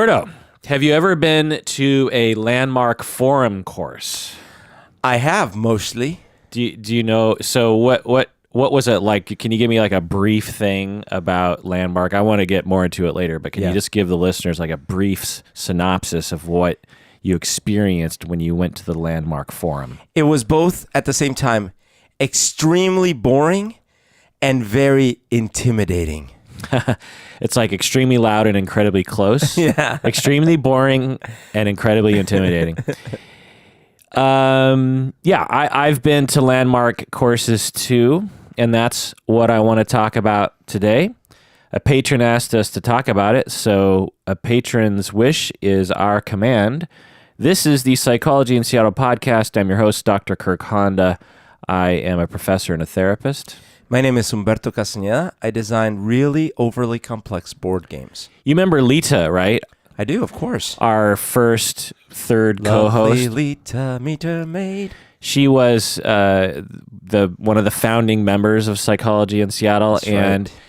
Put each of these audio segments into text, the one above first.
Humberto, have you ever been to a landmark forum course? I have, mostly. Do you know? So what was it like? Can you give me like a brief thing about landmark? I want to get more into it later, but can you just give the listeners like a brief synopsis of what you experienced when you went to the landmark forum? It was both at the same time extremely boring and very intimidating. It's like extremely loud and incredibly close. Yeah. Extremely boring and incredibly intimidating. I've been to landmark courses too, and that's what I want to talk about today. A patron asked us to talk about it, so a patron's wish is our command. This is the Psychology in Seattle podcast. I'm your host, Dr. Kirk Honda. I am a professor and a therapist. My name is Humberto Castañeda. I design really overly complex board games. You remember Lita, right? I do, of course. Our third co-host. Lovely Lita, meter maid. She was one of the founding members of Psychology in Seattle, That's and right.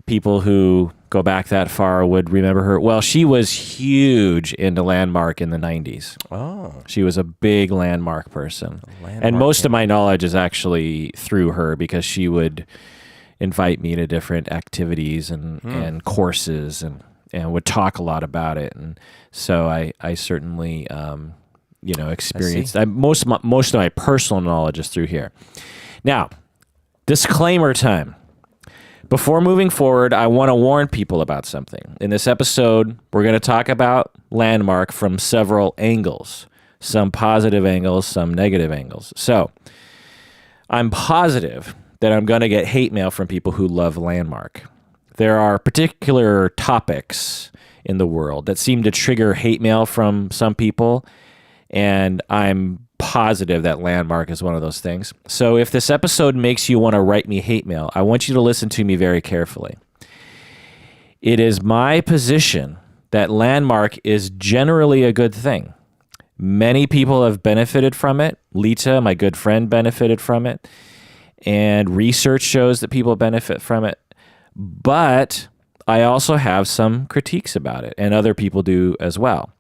People who go back that far would remember her. Well, she was huge into landmark in the 90s. Oh. She was a big landmark person. And most of my knowledge is actually through her because she would invite me to different activities and courses and would talk a lot about it. And so I certainly experienced most of my personal knowledge is through here. Now, disclaimer time. Before moving forward, I want to warn people about something. In this episode, we're going to talk about landmark from several angles. Some positive angles, some negative angles. So, I'm positive that I'm going to get hate mail from people who love landmark. There are particular topics in the world that seem to trigger hate mail from some people, and I'm positive that landmark is one of those things. So if this episode makes you want to write me hate mail, I want you to listen to me very carefully. It is my position that landmark is generally a good thing. Many people have benefited from it. Lita, my good friend, benefited from it. And research shows that people benefit from it. But I also have some critiques about it, and other people do as well.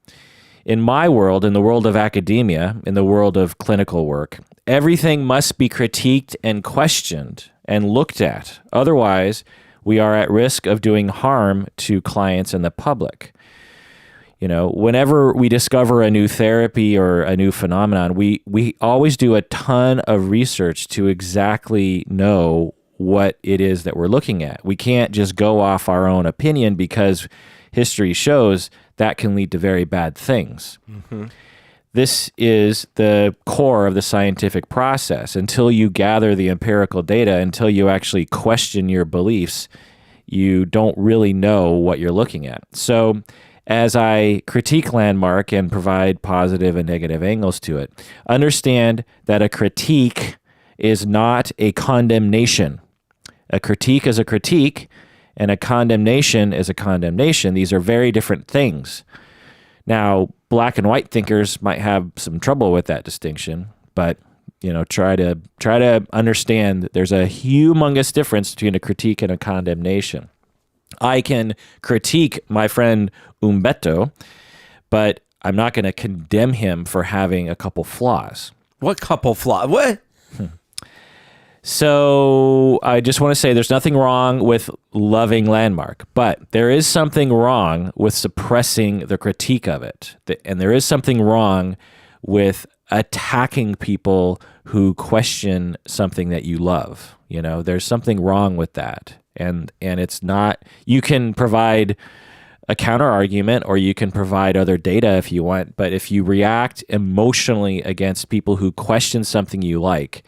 In my world, in the world of academia, in the world of clinical work, everything must be critiqued and questioned and looked at. Otherwise, we are at risk of doing harm to clients and the public. You know, whenever we discover a new therapy or a new phenomenon, we always do a ton of research to exactly know what it is that we're looking at. We can't just go off our own opinion because history shows that can lead to very bad things. Mm-hmm. This is the core of the scientific process. Until you gather the empirical data, until you actually question your beliefs, you don't really know what you're looking at. So as I critique landmark and provide positive and negative angles to it, understand that a critique is not a condemnation. A critique is a critique, and a condemnation is a condemnation. These are very different things. Now, black and white thinkers might have some trouble with that distinction, but try to understand that there's a humongous difference between a critique and a condemnation. I can critique my friend Humberto, but I'm not going to condemn him for having a couple flaws. What couple flaws? What? So I just want to say there's nothing wrong with loving landmark, but there is something wrong with suppressing the critique of it. And there is something wrong with attacking people who question something that you love. There's something wrong with that. And it's not, you can provide a counter argument or you can provide other data if you want, but if you react emotionally against people who question something you like,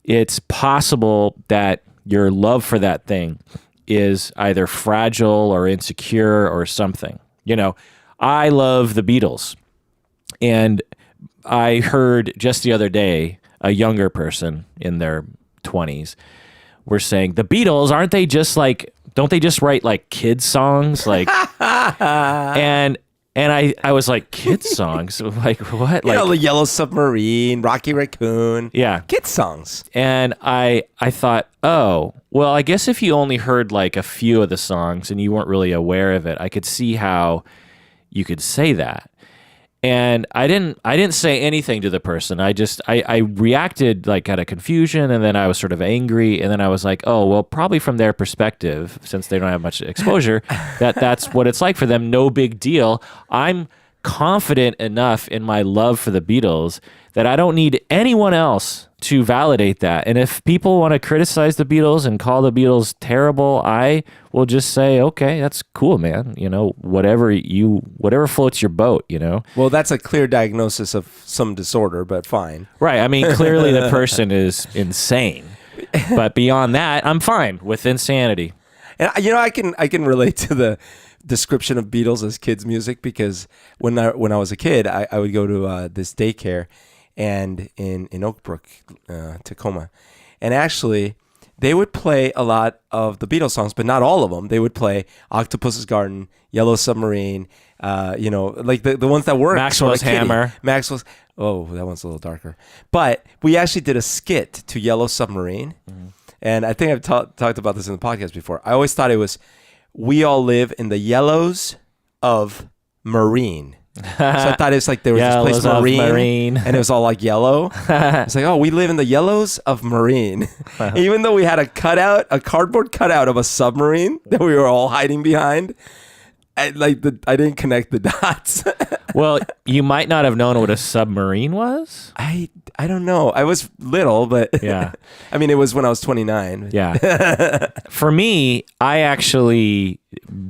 it's possible that your love for that thing is either fragile or insecure or something. I love the Beatles. And I heard just the other day, a younger person in their 20s were saying, the Beatles, don't they just write like kids songs? And I was like, kids songs? Like what? The Yellow Submarine, Rocky Raccoon. Yeah. Kids songs. And I thought, oh, well, I guess if you only heard like a few of the songs and you weren't really aware of it, I could see how you could say that. And I didn't say anything to the person. I reacted like out of confusion, and then I was sort of angry, and then I was like, oh, well, probably from their perspective, since they don't have much exposure, that's what it's like for them. No big deal. I'm confident enough in my love for the Beatles that I don't need anyone else to validate that. And if people want to criticize the Beatles and call the Beatles terrible, I will just say, okay, that's cool, man. You know, whatever floats your boat, you know? Well, that's a clear diagnosis of some disorder, but fine. Right. I mean, clearly the person is insane. But beyond that, I'm fine with insanity. And you know, I can relate to the description of Beatles as kids' music, because when I was a kid, I would go to this daycare and in Oakbrook, Tacoma, and actually they would play a lot of the Beatles songs, but not all of them. They would play Octopus's Garden, Yellow Submarine, like the ones that were Maxwell's Hammer. Maxwell's. Oh, that one's a little darker. But we actually did a skit to Yellow Submarine, and I think I've talked about this in the podcast before. I always thought it was, we all live in the yellows of marine. So I thought it's like there was this place marine, and it was all like yellow. It's like, oh, we live in the yellows of marine. Even though we had a cardboard cutout of a submarine that we were all hiding behind, I didn't connect the dots. Well, you might not have known what a submarine was. I don't know. I was little, but yeah. I mean, it was when I was 29. Yeah. For me, I actually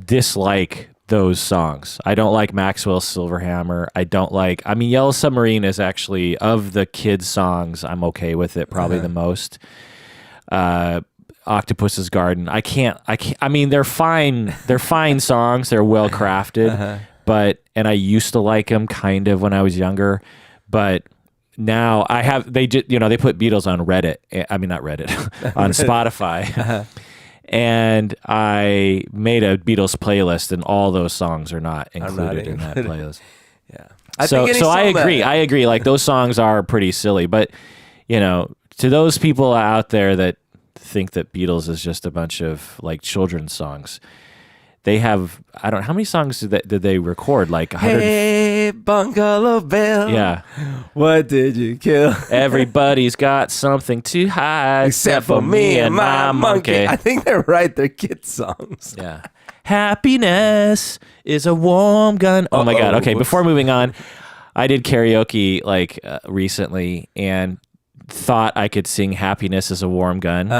dislike those songs. I don't like Maxwell's Silver Hammer. Yellow Submarine is actually, of the kids' songs, I'm okay with it probably the most. Octopus's Garden. I mean, they're fine. They're fine songs. They're well crafted, and I used to like them kind of when I was younger, but now they put Beatles on Reddit. I mean, not Reddit, on Spotify. And I made a Beatles playlist, and all those songs are not included in that playlist. Yeah. I agree. I agree. Like, those songs are pretty silly, but to those people out there that think that Beatles is just a bunch of like children's songs, they have, I don't know, how many songs did they record? Like 100. Hey, Bungalow Bill. Yeah. What did you kill? Everybody's got something to hide Except for me and my monkey. I think they're right. They're kids' songs. Yeah. Happiness is a warm gun. Oh my God. Okay. Before moving on, I did karaoke recently and thought I could sing Happiness is a Warm Gun.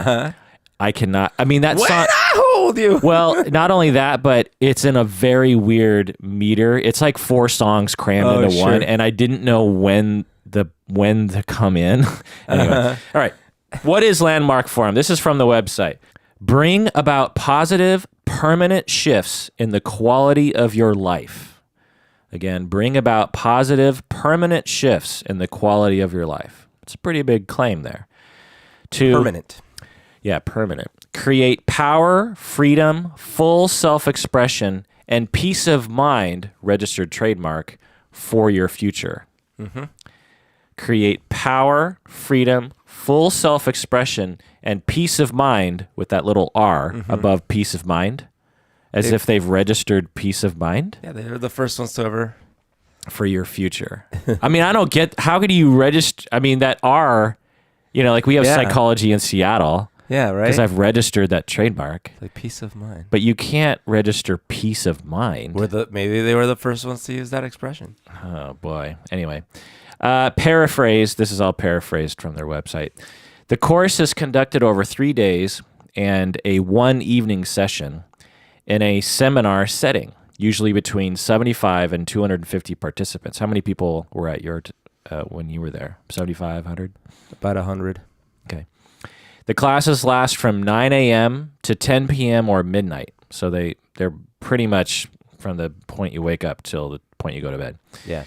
I cannot. I mean, that song. I hold you. Well, not only that, but it's in a very weird meter. It's like 4 songs crammed into one, and I didn't know when to come in. Anyway, all right. What is Landmark Forum? This is from the website. Bring about positive, permanent shifts in the quality of your life. Again, bring about positive, permanent shifts in the quality of your life. It's a pretty big claim there. Permanent. Yeah, permanent. Create power, freedom, full self-expression, and peace of mind, registered trademark, for your future. Create power, freedom, full self-expression, and peace of mind, with that little R above peace of mind, as if they've registered peace of mind. Yeah, they're the first ones to ever. For your future. I mean, I don't get, how could you register, I mean, that R, like we have psychology in Seattle. Yeah, right. Because I've registered that trademark. Like peace of mind. But you can't register peace of mind. Maybe they were the first ones to use that expression. Oh, boy. Anyway. Paraphrased. This is all paraphrased from their website. The course is conducted over 3 days and a 1 evening session in a seminar setting, usually between 75 and 250 participants. How many people were at your when you were there? 75, 100? About 100. Okay. The classes last from 9 a.m. to 10 p.m. or midnight. So they're pretty much from the point you wake up till the point you go to bed. Yeah.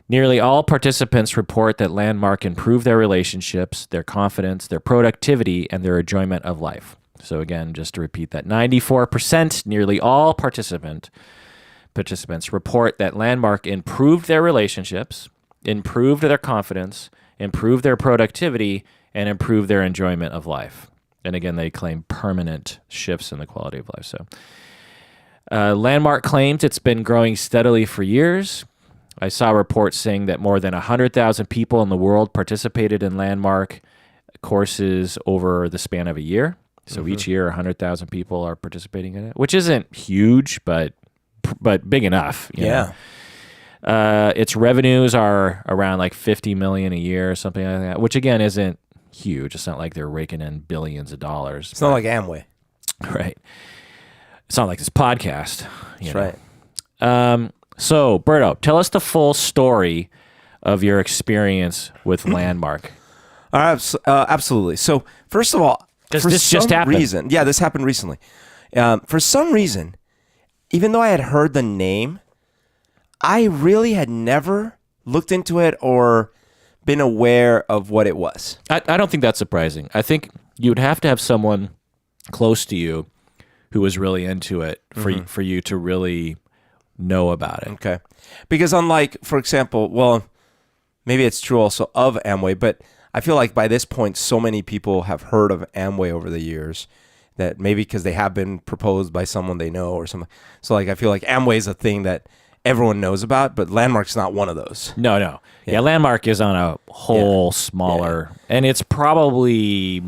Nearly all participants report that Landmark improved their relationships, their confidence, their productivity, and their enjoyment of life. So again, just to repeat that, 94%, nearly all participants report that Landmark improved their relationships, improved their confidence, improved their productivity, and improve their enjoyment of life. And again, they claim permanent shifts in the quality of life. So Landmark claims it's been growing steadily for years. I saw reports saying that more than 100,000 people in the world participated in Landmark courses over the span of a year. So each year, 100,000 people are participating in it, which isn't huge, but big enough. You know? Its revenues are around like $50 million a year or something like that, which again isn't huge. It's not like they're raking in billions of dollars. It's not like Amway. Right. It's not like this podcast. That's right. So, Berto, tell us the full story of your experience with Landmark. Absolutely. So, first of all, this just happened. This happened recently. For some reason, even though I had heard the name, I really had never looked into it or been aware of what it was. I don't think that's surprising. I think you would have to have someone close to you who was really into it for you to really know about it. Okay. Because unlike, for example, well, maybe it's true also of Amway, but I feel like by this point, so many people have heard of Amway over the years that maybe because they have been proposed by someone they know or something. So like, I feel like Amway is a thing that everyone knows about, but Landmark's not one of those. No. Yeah, Landmark is on a whole smaller, and it's probably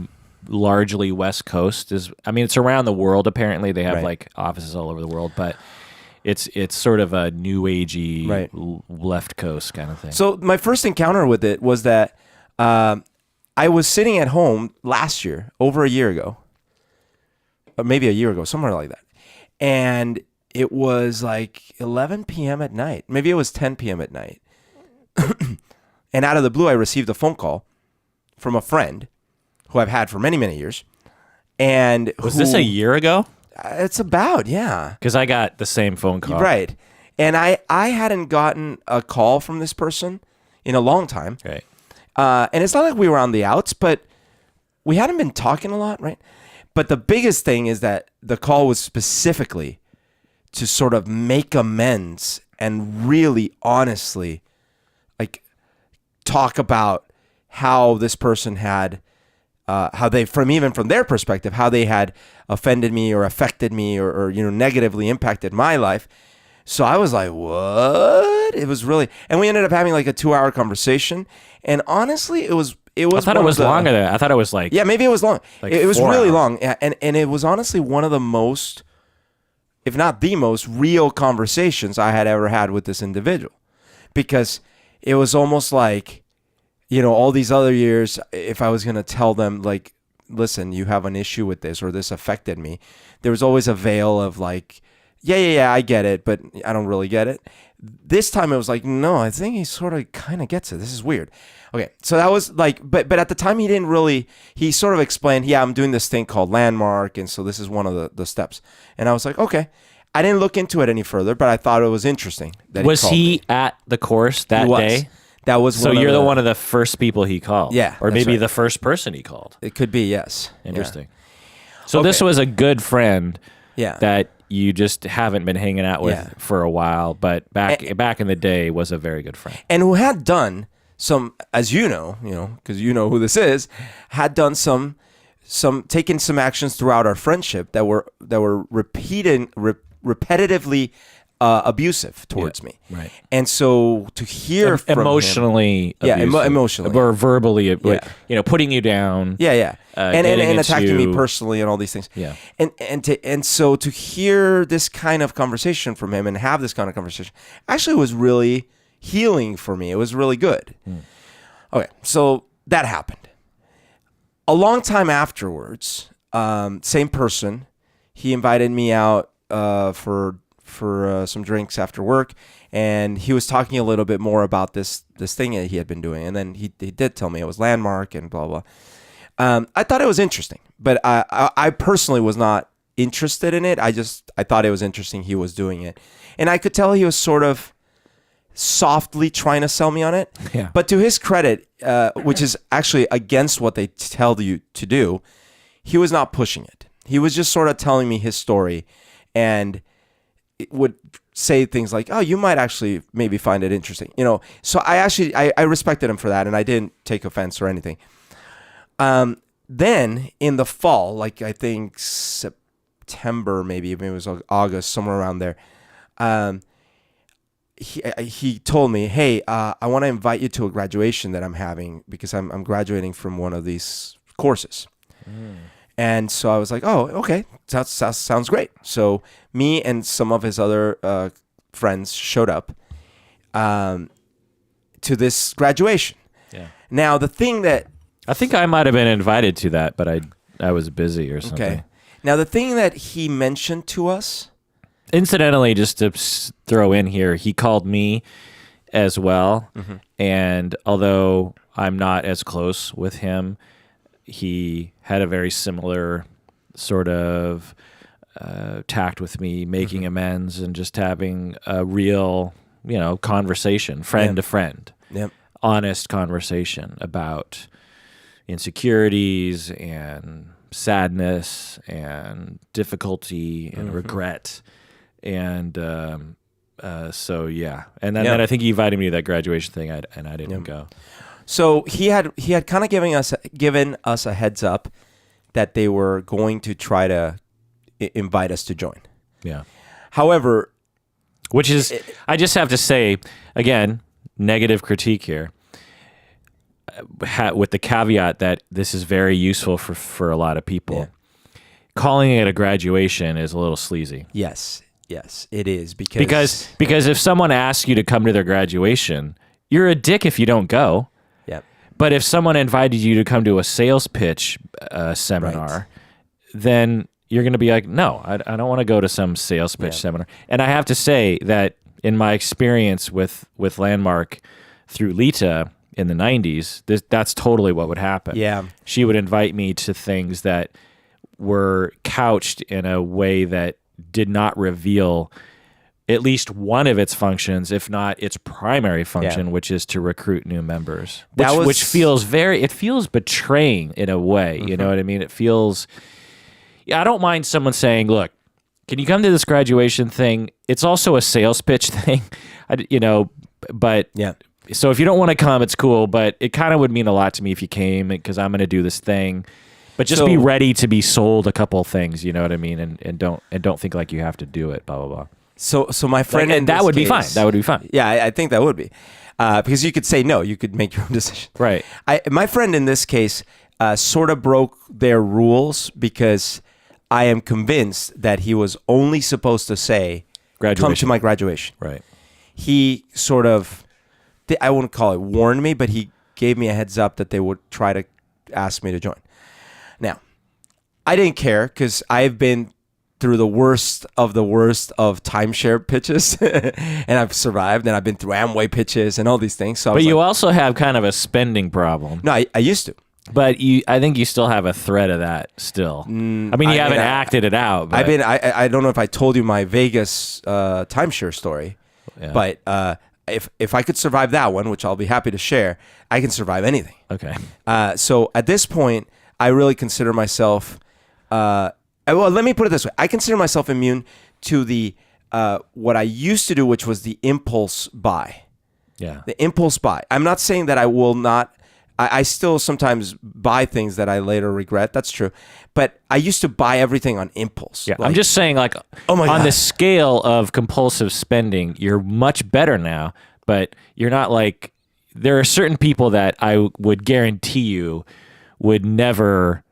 largely West Coast. It's around the world. Apparently, they have like offices all over the world, but it's sort of a new agey left coast kind of thing. So my first encounter with it was that I was sitting at home last year, over a year ago, or maybe a year ago, somewhere like that, and it was like 11 p.m. at night. Maybe it was 10 p.m. at night. And out of the blue, I received a phone call from a friend who I've had for many, many years. And was this a year ago? It's about, yeah. Because I got the same phone call. Right. And I hadn't gotten a call from this person in a long time. Right. And it's not like we were on the outs, but we hadn't been talking a lot, right? But the biggest thing is that the call was specifically to sort of make amends and really honestly like talk about how this person had how they from their perspective how they had offended me or affected me or negatively impacted my life. So I was like, what? It was really, and we ended up having like a 2-hour conversation, and honestly it was I thought it was longer than that. I thought it was like, yeah, maybe it was long. Like it was 4 really hours. long. Yeah, and it was honestly one of the most, if not the most, real conversations I had ever had with this individual. Because it was almost like, all these other years, if I was going to tell them, like, listen, you have an issue with this or this affected me, there was always a veil of like, yeah, I get it, but I don't really get it. This time it was like, no, I think he sort of kind of gets it. This is weird. Okay, so that was like, but at the time he didn't really, he sort of explained, yeah, I'm doing this thing called Landmark, and so this is one of the steps. And I was like, okay. I didn't look into it any further, but I thought it was interesting. That was he at the course that day? That was so you're one of the first people he called. Yeah. Or maybe the first person he called. It could be, yes. Interesting. Yeah. So this was a good friend that you just haven't been hanging out with for a while, but back in the day was a very good friend. And who had done some, as you know, because you know who this is, had done some taken some actions throughout our friendship that were repetitively abusive towards me. Right. And so to hear from emotionally him, emotionally or verbally, putting you down. And attacking me personally and all these things. Yeah. And so to hear this kind of conversation from him and have this kind of conversation actually was really healing for me. It was really good. Okay, so that happened. A long time afterwards, same person, he invited me out for some drinks after work, and he was talking a little bit more about this thing that he had been doing, and then he did tell me it was Landmark and blah blah. I thought it was interesting, but I personally was not interested in it. I thought it was interesting he was doing it, and I could tell he was sort of softly trying to sell me on it. Yeah. But to his credit, which is actually against what they tell you to do, he was not pushing it. He was just sort of telling me his story, and it would say things like, oh, you might actually maybe find it interesting. So I respected him for that, and I didn't take offense or anything. Then in the fall, like I think September, maybe it was August, somewhere around there. He told me, hey, I want to invite you to a graduation that I'm having because I'm graduating from one of these courses. And so I was like, oh, okay, sounds great. So me and some of his other friends showed up to this graduation. Yeah. Now, the thing that... I think I might have been invited to that, but I was busy or something. Okay. Now, the thing that he mentioned to us... Incidentally, just to throw in here, he called me as well. Mm-hmm. And although I'm not as close with him, he had a very similar sort of tact with me, making amends and just having a real, conversation, friend to friend, honest conversation about insecurities and sadness and difficulty and regret. And so yeah, and then I think he invited me to that graduation thing, and I didn't go. So he had kind of given us a heads up that they were going to try to invite us to join. Yeah. However, which is I just have to say again, negative critique here, with the caveat that this is very useful for a lot of people. Yeah. Calling it a graduation is a little sleazy. Yes, it is because if someone asks you to come to their graduation, you're a dick if you don't go. Yep. But if someone invited you to come to a sales pitch seminar, then you're going to be like, no, I don't want to go to some sales pitch seminar. And I have to say that in my experience with Landmark through Lita in the 90s, that's totally what would happen. Yeah. She would invite me to things that were couched in a way that did not reveal at least one of its functions, if not its primary function, which is to recruit new members. Which feels betraying in a way. You know what I mean? It feels. I don't mind someone saying, "Look, can you come to this graduation thing? It's also a sales pitch thing, But so if you don't want to come, it's cool. But it kind of would mean a lot to me if you came because I'm going to do this thing." But just be ready to be sold a couple things, you know what I mean, and don't think like you have to do it, blah blah blah. So my friend, and that would be fine. That would be fine. Yeah, I think that would be because you could say no, you could make your own decision. Right. My friend in this case sort of broke their rules because I am convinced that he was only supposed to say, "Come to my graduation." Right. He sort of, I wouldn't call it warned me, but he gave me a heads up that they would try to ask me to join. Now, I didn't care because I've been through the worst of timeshare pitches, and I've survived, and I've been through Amway pitches and all these things. So, but you also have kind of a spending problem. No, I used to. But I think you still have a thread of that still. I mean, you haven't acted it out. But. I don't know if I told you my Vegas timeshare story, but if I could survive that one, which I'll be happy to share, I can survive anything. Okay. So at this point, I really consider myself, well, let me put it this way. I consider myself immune to the what I used to do, which was the impulse buy. Yeah. The impulse buy. I'm not saying that I will not. I still sometimes buy things that I later regret. That's true. But I used to buy everything on impulse. Yeah. I'm just saying, like, on the scale of compulsive spending, you're much better now. But you're not like, there are certain people that I would guarantee you would never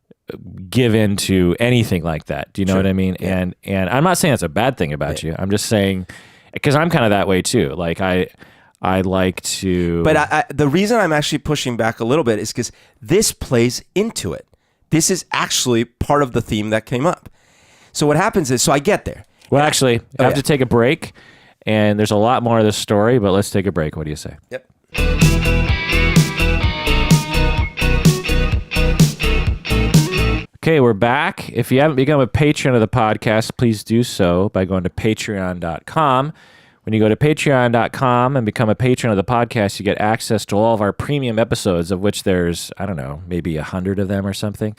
give in to anything like that. Do you know what I mean? Yeah. And I'm not saying it's a bad thing about you. I'm just saying, because I'm kind of that way too. Like I like to... But the reason I'm actually pushing back a little bit is because this plays into it. This is actually part of the theme that came up. So what happens is, so I get there. Well, actually, I have to take a break, and there's a lot more of this story, but let's take a break. What do you say? Yep. Okay, we're back. If you haven't become a patron of the podcast, please do so by going to patreon.com. When you go to patreon.com and become a patron of the podcast, you get access to all of our premium episodes, of which there's, I don't know, maybe 100 of them or something.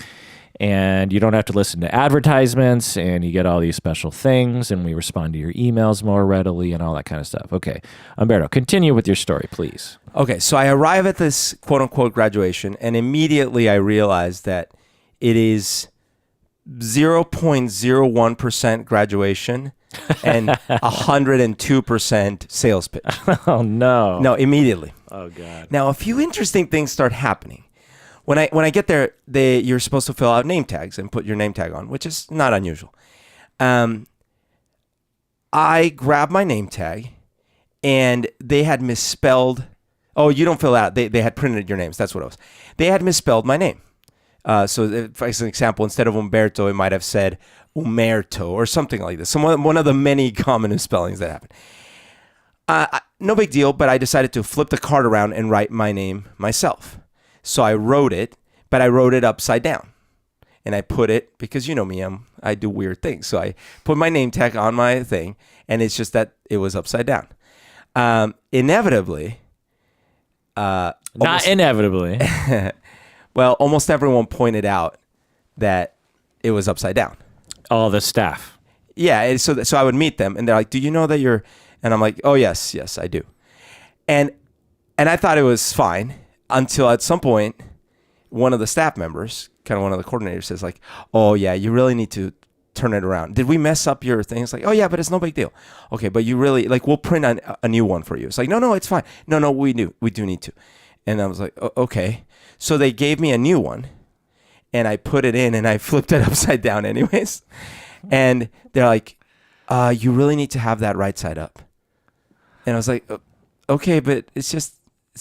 And you don't have to listen to advertisements, and you get all these special things, and we respond to your emails more readily and all that kind of stuff. Okay, Humberto, continue with your story, please. Okay, so I arrive at this quote-unquote graduation, and immediately I realize that it is 0.01% graduation and 102% sales pitch. Oh no. No, immediately. Oh God. Now, a few interesting things start happening. When I get there, you're supposed to fill out name tags and put your name tag on, which is not unusual. I grab my name tag, and they had misspelled. Oh, you don't fill out. They had printed your names. That's what it was. They had misspelled my name. So, for example, instead of Humberto, it might have said Humerto or something like this. One of the many common misspellings that happen. No big deal, but I decided to flip the card around and write my name myself. So I wrote it, but I wrote it upside down. And I put it, because you know me, I do weird things. So I put my name tag on my thing, and it's just that it was upside down. Inevitably. Not inevitably. Well, almost everyone pointed out that it was upside down. All the staff. Yeah, so I would meet them, and they're like, "Do you know that you're?" And I'm like, "Oh yes, I do." And I thought it was fine until at some point, one of the staff members, kind of one of the coordinators, says like, "Oh yeah, you really need to turn it around. Did we mess up your thing?" It's like, "Oh yeah, but it's no big deal." Okay, but you really we'll print a new one for you. It's like, no, it's fine. No, we do need to. And I was like, okay. So they gave me a new one, and I put it in, and I flipped it upside down anyways. And they're like, you really need to have that right side up. And I was like, okay, but it's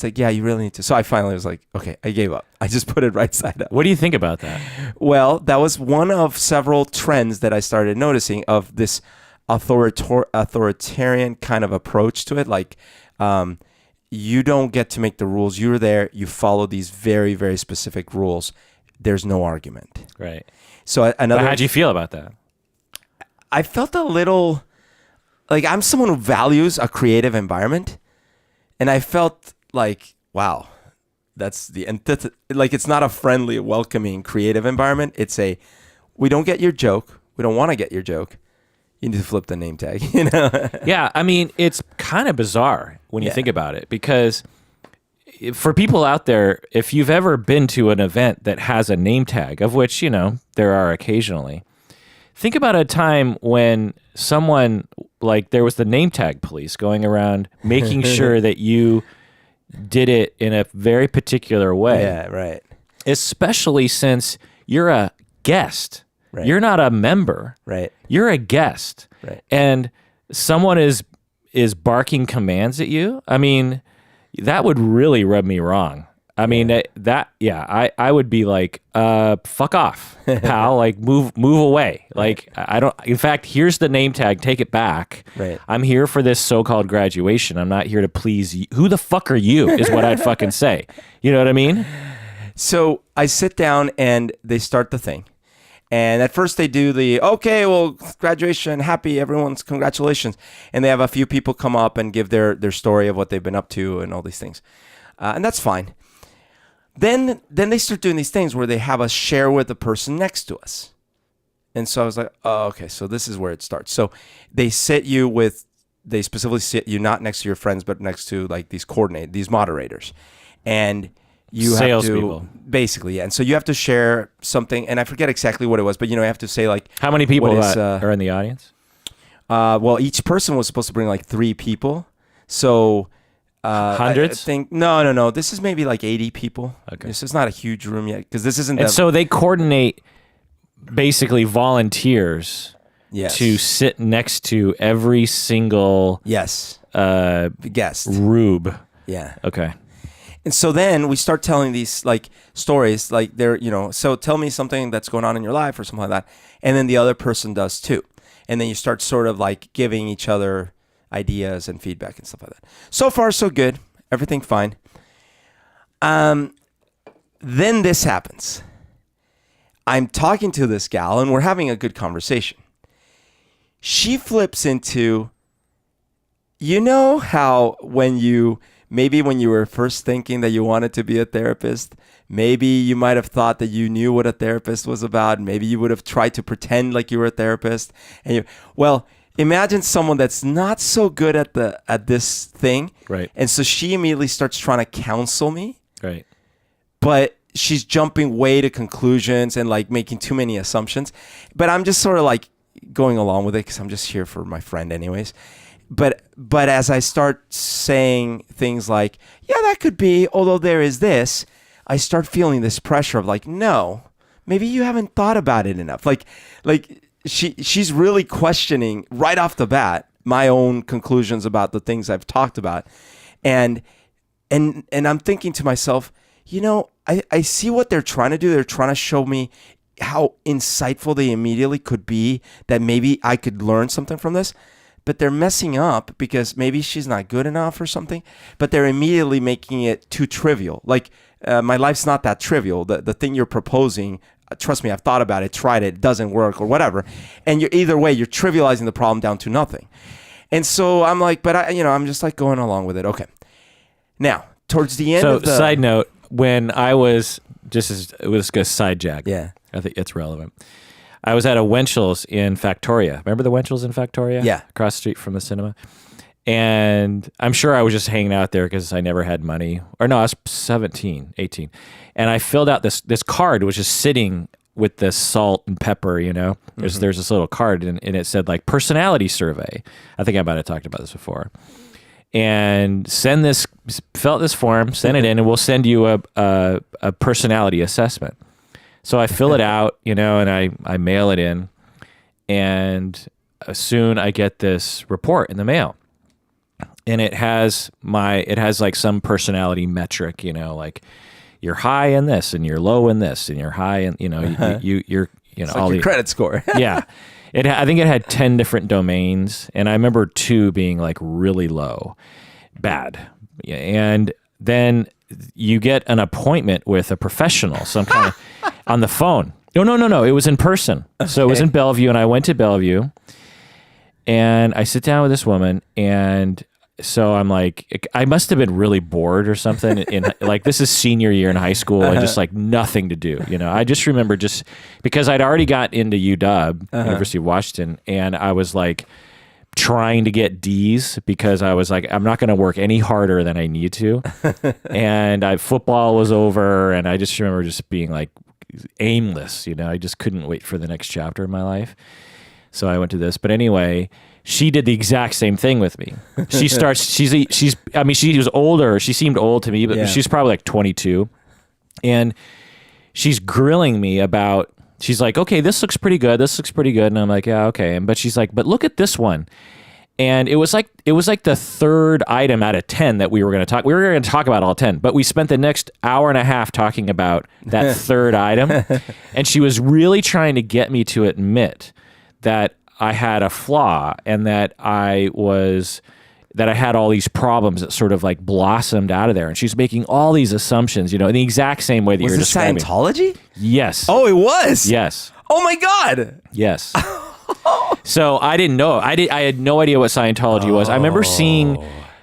like, yeah, you really need to. So I finally was like, okay, I gave up. I just put it right side up. What do you think about that? Well, that was one of several trends that I started noticing of this authoritarian kind of approach to it. Like, you don't get to make the rules. You're there. You follow these very, very specific rules. There's no argument. Right. So another. But how'd you feel about that? I felt a little like I'm someone who values a creative environment, and I felt like, wow, that's the like it's not a friendly, welcoming, creative environment. It's we don't get your joke. We don't want to get your joke. You need to flip the name tag, you know? Yeah, I mean, it's kind of bizarre when you think about it, because for people out there, if you've ever been to an event that has a name tag, of which, there are occasionally, think about a time when someone, there was the name tag police going around making sure that you did it in a very particular way. Yeah, right. Especially since you're a guest. Right. You're not a member. Right. You're a guest. Right. And someone is barking commands at you. I mean, that would really rub me wrong. I mean, I would be like, fuck off, pal. Move away. I don't, in fact, here's the name tag. Take it back. Right. I'm here for this so-called graduation. I'm not here to please you. Who the fuck are you is what I'd fucking say. You know what I mean? So I sit down and they start the thing. And at first they do okay, well, graduation, happy, everyone's congratulations. And they have a few people come up and give their story of what they've been up to and all these things. And that's fine. Then they start doing these things where they have us share with the person next to us. And so I was like, oh, okay, so this is where it starts. So they specifically sit you not next to your friends, but next to these moderators. And you have to basically, yeah. And so you have to share something, and I forget exactly what it was, but you have to say how many people are in the audience? Well, each person was supposed to bring 3 people. So hundreds? I think no. This is maybe 80 people. Okay. This is not a huge room yet because this isn't. And so they coordinate basically volunteers to sit next to every single guest. rube. Yeah. Okay. And so then we start telling these stories, so tell me something that's going on in your life or something like that. And then the other person does too. And then you start sort of giving each other ideas and feedback and stuff like that. So far, so good. Everything fine. Then this happens. I'm talking to this gal and we're having a good conversation. She flips into, how maybe when you were first thinking that you wanted to be a therapist, maybe you might have thought that you knew what a therapist was about. Maybe you would have tried to pretend like you were a therapist. And imagine someone that's not so good at this thing. Right. And so she immediately starts trying to counsel me. Right. But she's jumping way to conclusions and like making too many assumptions. But I'm just sort of like going along with it because I'm just here for my friend anyways. But as I start saying things like, yeah, that could be, although there is this, I start feeling this pressure of like, no, maybe you haven't thought about it enough. Like she's really questioning right off the bat my own conclusions about the things I've talked about. And I'm thinking to myself, you know, I see what they're trying to do. They're trying to show me how insightful they immediately could be, that maybe I could learn something from this. But they're messing up because maybe she's not good enough or something. But they're immediately making it too trivial. Like, my life's not that trivial. The thing you're proposing, trust me, I've thought about it, tried it, doesn't work or whatever. And either way, you're trivializing the problem down to nothing. And so I'm like, but I'm just like going along with it. Okay. Now, towards the end of the... Side note, when I was, it was a side jack. Yeah. I think it's relevant. I was at a Wenchels in Factoria. Remember the Wenchels in Factoria? Yeah. Across the street from the cinema. And I'm sure I was just hanging out there because I never had money. Or no, I was 17, 18. And I filled out this card, was just sitting with this salt and pepper, you know. There's this little card, and it said like personality survey. I think I might have talked about this before. And fill out this form, send it in, and we'll send you a personality assessment. So I fill it out, you know, and I mail it in, and soon I get this report in the mail, and it has like some personality metric, you know, like you're high in this and you're low in this and you're high in, you know, you're it's all like your credit score. Yeah. I think it had 10 different domains, and I remember 2 being like really low, bad. And then you get an appointment with a professional, some kind of, on the phone. No. It was in person. Okay. So it was in Bellevue, and I went to Bellevue, and I sit down with this woman, and so I'm like, I must have been really bored or something. Like, this is senior year in high school, and just like nothing to do. You know, I just remember just because I'd already got into UW, University of Washington, and I was like trying to get D's because I was like, I'm not going to work any harder than I need to. And football was over, and I just remember just being like aimless. You know, I just couldn't wait for the next chapter of my life. So I went to this, but anyway, she did the exact same thing with me. She was older. She seemed old to me, but she's probably like 22. And she's grilling me about, she's like, okay, this looks pretty good. This looks pretty good. And I'm like, yeah, okay. But she's like, but look at this one. And it was like the third item out of 10 that we were going to talk. We were going to talk about all 10, but we spent the next hour and a half talking about that third item. And she was really trying to get me to admit that I had a flaw, and that I had all these problems that sort of like blossomed out of there. And she's making all these assumptions, you know, in the exact same way that you're describing. Was it Scientology? Yes. Oh, it was? Yes. Oh my God. Yes. So I didn't know. I had no idea what Scientology was. I remember seeing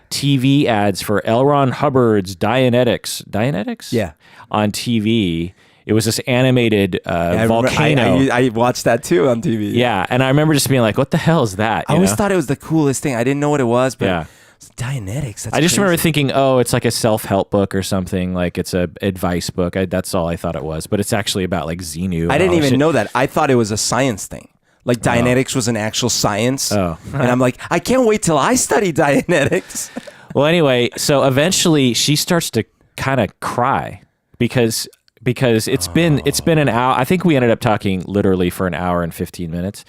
TV ads for L. Ron Hubbard's Dianetics? Yeah. On TV. It was this animated volcano. I watched that too on TV. Yeah, and I remember just being like, what the hell is that? I always thought it was the coolest thing. I didn't know what it was, but yeah. It's Dianetics. That's I just crazy. remember thinking, oh, it's like a self-help book or something. Like it's a advice book. That's all I thought it was. But it's actually about like Xenu. I didn't even know that. I thought it was a science thing. Like Dianetics was an actual science. Oh. And I'm like, I can't wait till I study Dianetics. Well, anyway, so eventually she starts to kind of cry because it's been an hour. I think we ended up talking literally for an hour and 15 minutes,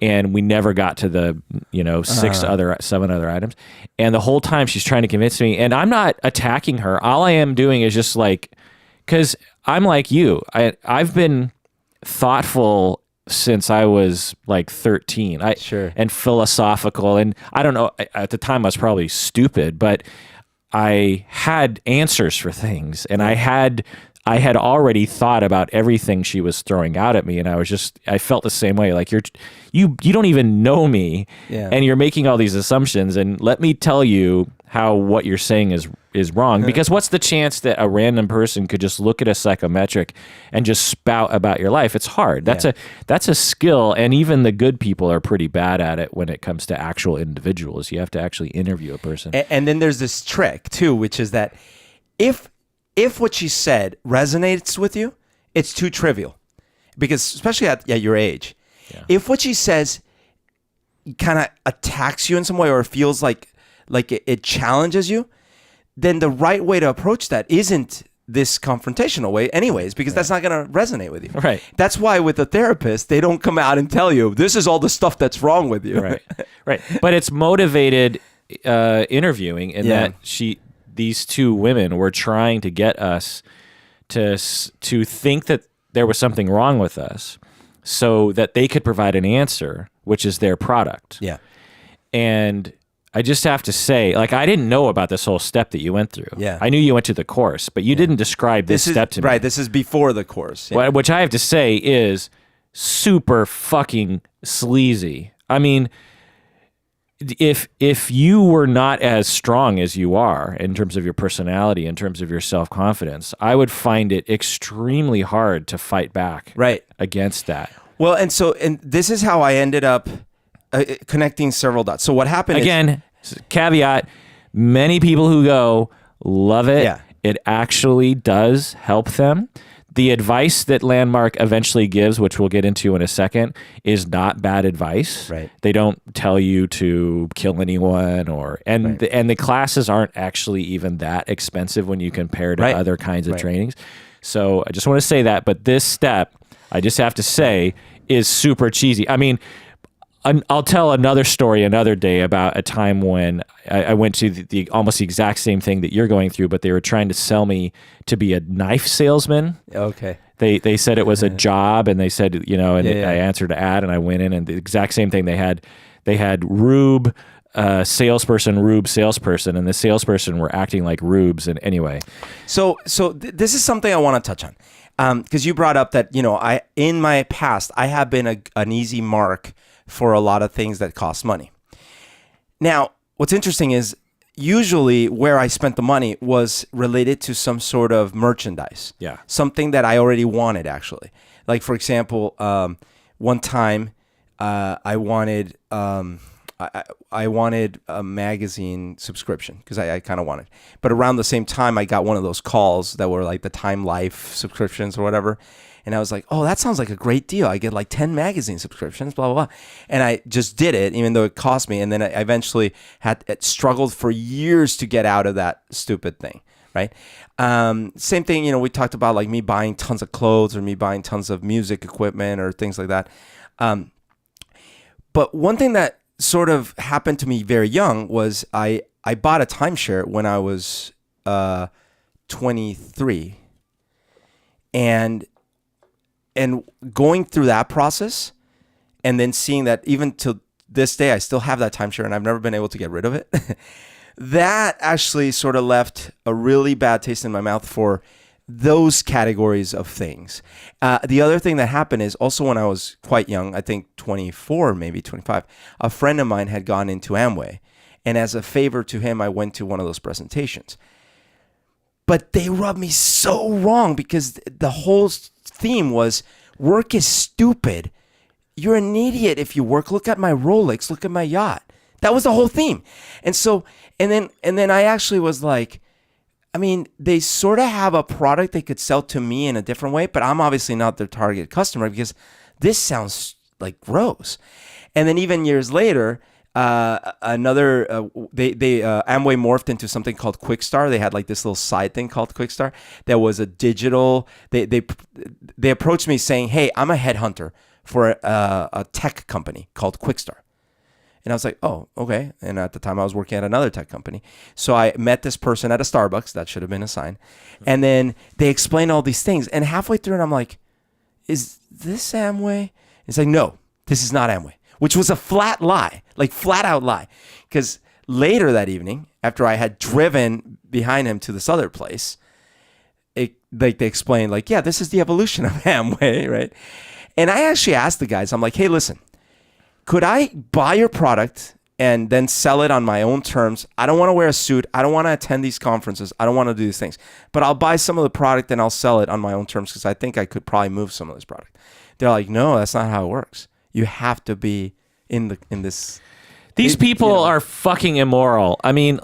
and we never got to the 7 other items. And the whole time she's trying to convince me, and I'm not attacking her. All I am doing is just like, because I'm like you. I've been thoughtful since I was like 13. Sure. And philosophical, and I don't know. At the time, I was probably stupid, but I had answers for things, and I had already thought about everything she was throwing out at me, and I felt the same way. Like you don't even know me, and you're making all these assumptions, and let me tell you how what you're saying is wrong. Because what's the chance that a random person could just look at a psychometric and just spout about your life? It's hard. That's a skill, and even the good people are pretty bad at it when it comes to actual individuals. You have to actually interview a person. And then there's this trick too, which is that if if what she said resonates with you, it's too trivial. Because especially at your age, if what she says kind of attacks you in some way or feels like it challenges you, then the right way to approach that isn't this confrontational way anyways, because that's not going to resonate with you. Right. That's why with a therapist, they don't come out and tell you, this is all the stuff that's wrong with you. Right. Right. But it's motivated interviewing in that these two women were trying to get us to think that there was something wrong with us so that they could provide an answer, which is their product. Yeah. And I just have to say, like, I didn't know about this whole step that you went through. Yeah. I knew you went to the course, but you didn't describe this step to me. Right. This is before the course. Yeah. Which I have to say is super fucking sleazy. I mean, if you were not as strong as you are in terms of your personality, in terms of your self-confidence, I would find it extremely hard to fight back against that. Well, and this is how I ended up connecting several dots. So what happened again, caveat, many people who go love it. Yeah. It actually does help them. The advice that Landmark eventually gives, which we'll get into in a second, is not bad advice. Right. They don't tell you to kill anyone, and the classes aren't actually even that expensive when you compare to other kinds of trainings. So I just want to say that. But this step, I just have to say, is super cheesy. I mean, I'll tell another story another day about a time when I went to the almost the exact same thing that you're going through, but they were trying to sell me to be a knife salesman. Okay. They said it was a job, and they said, you know, and I answered an ad, and I went in, and the exact same thing they had Rube salesperson, Rube salesperson, and the salesperson were acting like Rubes. And anyway, so this is something I want to touch on, because you brought up that, you know, in my past I have been an easy mark for a lot of things that cost money. Now, what's interesting is usually where I spent the money was related to some sort of merchandise. Yeah. Something that I already wanted, actually. Like, for example, one time I wanted a magazine subscription because I kind of wanted. But around the same time, I got one of those calls that were like the Time Life subscriptions or whatever. And I was like, oh, that sounds like a great deal. I get like 10 magazine subscriptions, blah, blah, blah. And I just did it, even though it cost me. And then I eventually struggled for years to get out of that stupid thing, right? Same thing, you know, we talked about like me buying tons of clothes or me buying tons of music equipment or things like that. But one thing that sort of happened to me very young was I bought a timeshare when I was 23. And going through that process and then seeing that even to this day, I still have that timeshare and I've never been able to get rid of it. That actually sort of left a really bad taste in my mouth for those categories of things. The other thing that happened is also when I was quite young, I think 24, maybe 25, a friend of mine had gone into Amway. And as a favor to him, I went to one of those presentations. But they rubbed me so wrong because the whole theme was work is stupid. You're an idiot if you work. Look at my Rolex. Look at my yacht. That was the whole theme. And so, and then I actually was like, I mean, they sort of have a product they could sell to me in a different way, but I'm obviously not their target customer because this sounds like gross. And then even years later, Amway morphed into something called Quickstar. They had like this little side thing called Quickstar that was a digital. They approached me saying, "Hey, I'm a headhunter for a tech company called Quickstar." And I was like, "Oh, okay." And at the time, I was working at another tech company, so I met this person at a Starbucks. That should have been a sign. And then they explained all these things, and halfway through, and I'm like, "Is this Amway?" It's like, "No, this is not Amway." Which was a flat lie, like flat out lie. Because later that evening, after I had driven behind him to this other place, they explained like, yeah, this is the evolution of Amway, right? And I actually asked the guys, I'm like, hey, listen, could I buy your product and then sell it on my own terms? I don't want to wear a suit. I don't want to attend these conferences. I don't want to do these things. But I'll buy some of the product and I'll sell it on my own terms because I think I could probably move some of this product. They're like, no, that's not how it works. You have to be in this. These people are fucking immoral. I mean,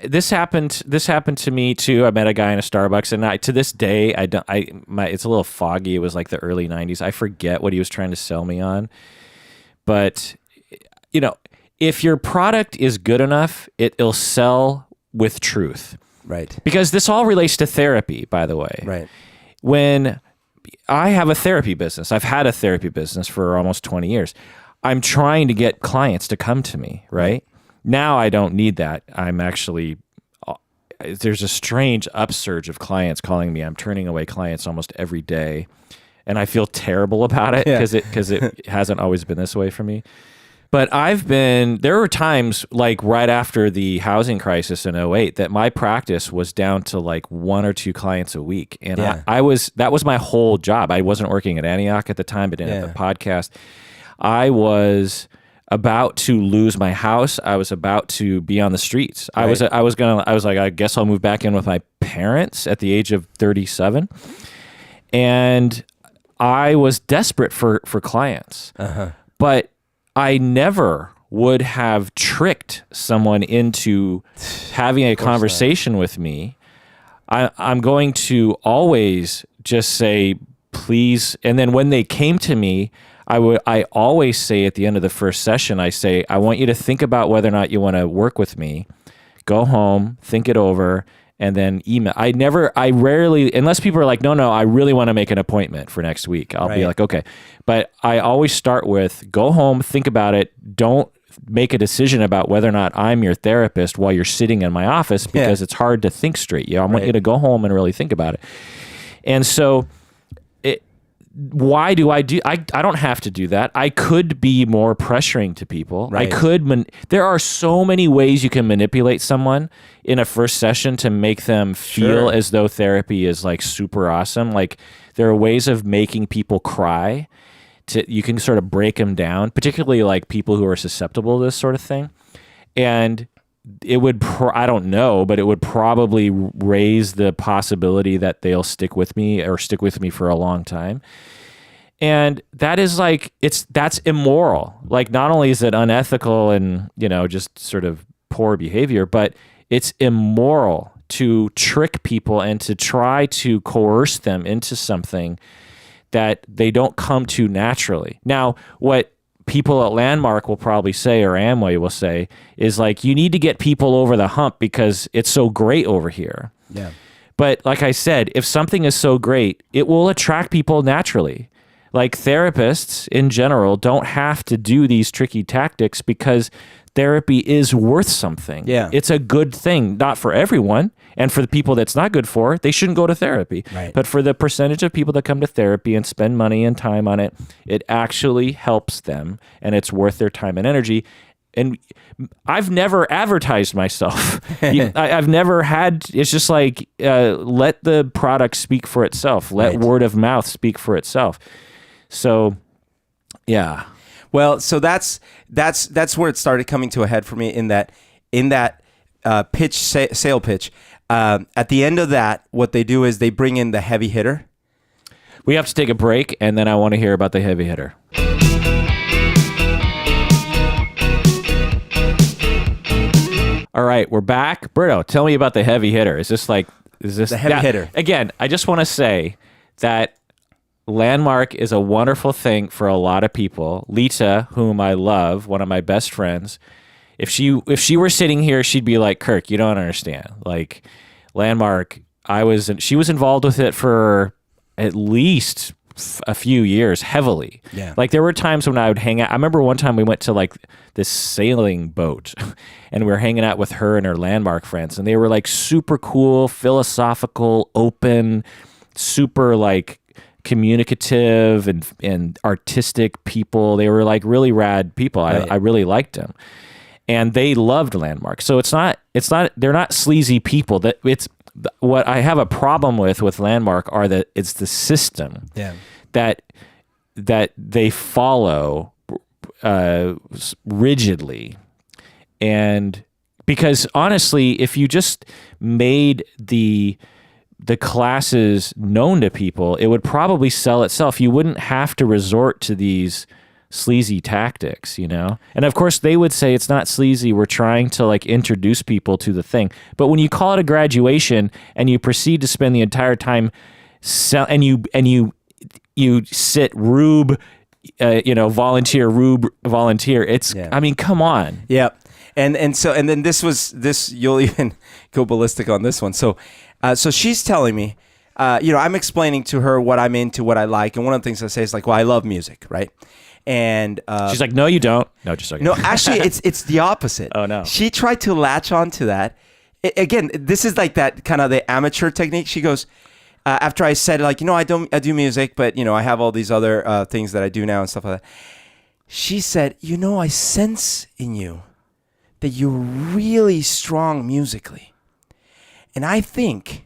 this happened to me too. I met a guy in a Starbucks, and to this day, it's a little foggy. It was like the early 90s. I forget what he was trying to sell me on. But, if your product is good enough, it'll sell with truth. Right. Because this all relates to therapy, by the way. Right. When I have a therapy business, I've had a therapy business for almost 20 years. I'm trying to get clients to come to me, right? Now I don't need that. I'm actually, there's a strange upsurge of clients calling me. I'm turning away clients almost every day. And I feel terrible about it because it hasn't always been this way for me. But there were times like right after the housing crisis in 2008 that my practice was down to like 1 or 2 clients a week. And that was my whole job. I wasn't working at Antioch at the time, but didn't have the podcast. I was about to lose my house. I was about to be on the streets. Right. I was like, I guess I'll move back in with my parents at the age of 37. And I was desperate for clients. Uh-huh. But I never would have tricked someone into having a conversation with me. I'm going to always just say, please. And then when they came to me, I always say at the end of the first session, I say, I want you to think about whether or not you want to work with me. Go home, think it over, and then email. I rarely, unless people are like, no, I really want to make an appointment for next week. I'll be like, okay. But I always start with, go home, think about it. Don't make a decision about whether or not I'm your therapist while you're sitting in my office because it's hard to think straight. I want you to go home and really think about it. And so why do I don't have to do that. I could be more pressuring to people. Right. There are so many ways you can manipulate someone in a first session to make them feel as though therapy is like super awesome. Like there are ways of making people cry. You can sort of break them down, particularly like people who are susceptible to this sort of thing. And it would, I don't know, but it would probably raise the possibility that they'll stick with me for a long time. And that is like, that's immoral. Like not only is it unethical and, just sort of poor behavior, but it's immoral to trick people and to try to coerce them into something that they don't come to naturally. Now, what people at Landmark will probably say, or Amway will say, is like, you need to get people over the hump because it's so great over here. Yeah. But like I said, if something is so great, it will attract people naturally. Like therapists in general don't have to do these tricky tactics because therapy is worth something. Yeah. It's a good thing, not for everyone. And for the people that's not good for, they shouldn't go to therapy. Right. But for the percentage of people that come to therapy and spend money and time on it, it actually helps them and it's worth their time and energy. And I've never advertised myself. I've never had, it's just like, let the product speak for itself. Let word of mouth speak for itself. So, yeah. Well, so that's where it started coming to a head for me in that sale pitch. At the end of that, what they do is they bring in the heavy hitter. We have to take a break, and then I want to hear about the heavy hitter. All right, we're back. Berto, tell me about the heavy hitter. Is this the heavy hitter? Again, I just want to say that Landmark is a wonderful thing for a lot of people. Lita, whom I love, one of my best friends, if she were sitting here, she'd be like, Kirk, you don't understand. Like Landmark, she was involved with it for at least a few years, heavily. Yeah. Like there were times when I would hang out. I remember one time we went to like this sailing boat and we were hanging out with her and her Landmark friends, and they were like super cool, philosophical, open, super like communicative and artistic people. They were like really rad people. I really liked them, and they loved Landmark. So it's not they're not sleazy people. That it's what I have a problem with Landmark are that it's the system that they follow rigidly. And because honestly, if you just made the classes known to people, it would probably sell itself. You wouldn't have to resort to these sleazy tactics, you know? And of course they would say it's not sleazy. We're trying to like introduce people to the thing. But when you call it a graduation and you proceed to spend the entire time and you sit Rube, volunteer, Rube, volunteer. It's, I mean, come on. Yeah. And then this, you'll even go ballistic on this one. So she's telling me, I'm explaining to her what I'm into, what I like. And one of the things I say is like, well, I love music, right? And she's like, no, you don't. No, just like, no, actually it's the opposite. Oh no. She tried to latch on to that. Again, this is like that kind of the amateur technique. She goes, after I said like, I do music, but I have all these other things that I do now and stuff like that. She said, I sense in you that you're really strong musically. And I think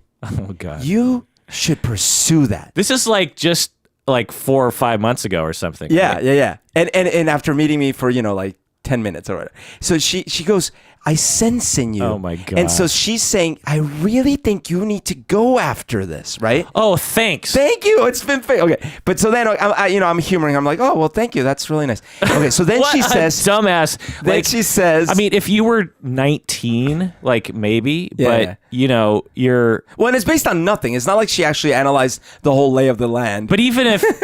you should pursue that. This is like just like 4 or 5 months ago or something. Yeah, right? yeah. And after meeting me for, like 10 minutes or whatever. So she goes, I sense in you. Oh my God. And so she's saying, I really think you need to go after this, right? Oh, thanks. Thank you. It's been okay. But so then I'm humoring. I'm like, oh, well, thank you. That's really nice. Okay. So then she says, dumbass. Then she says, I mean, if you were 19, like maybe, but you're. Well, and it's based on nothing. It's not like she actually analyzed the whole lay of the land. But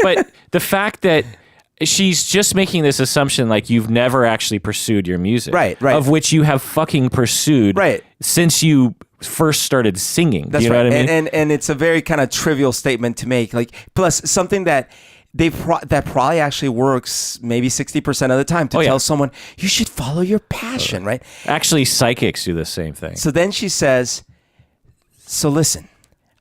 but the fact that she's just making this assumption like you've never actually pursued your music. Right. Of which you have fucking pursued since you first started singing. That's you know right. what I mean? And it's a very kind of trivial statement to make. Like, plus something that that probably actually works maybe 60% of the time to tell someone, you should follow your passion, right? Actually, psychics do the same thing. So then she says, so listen,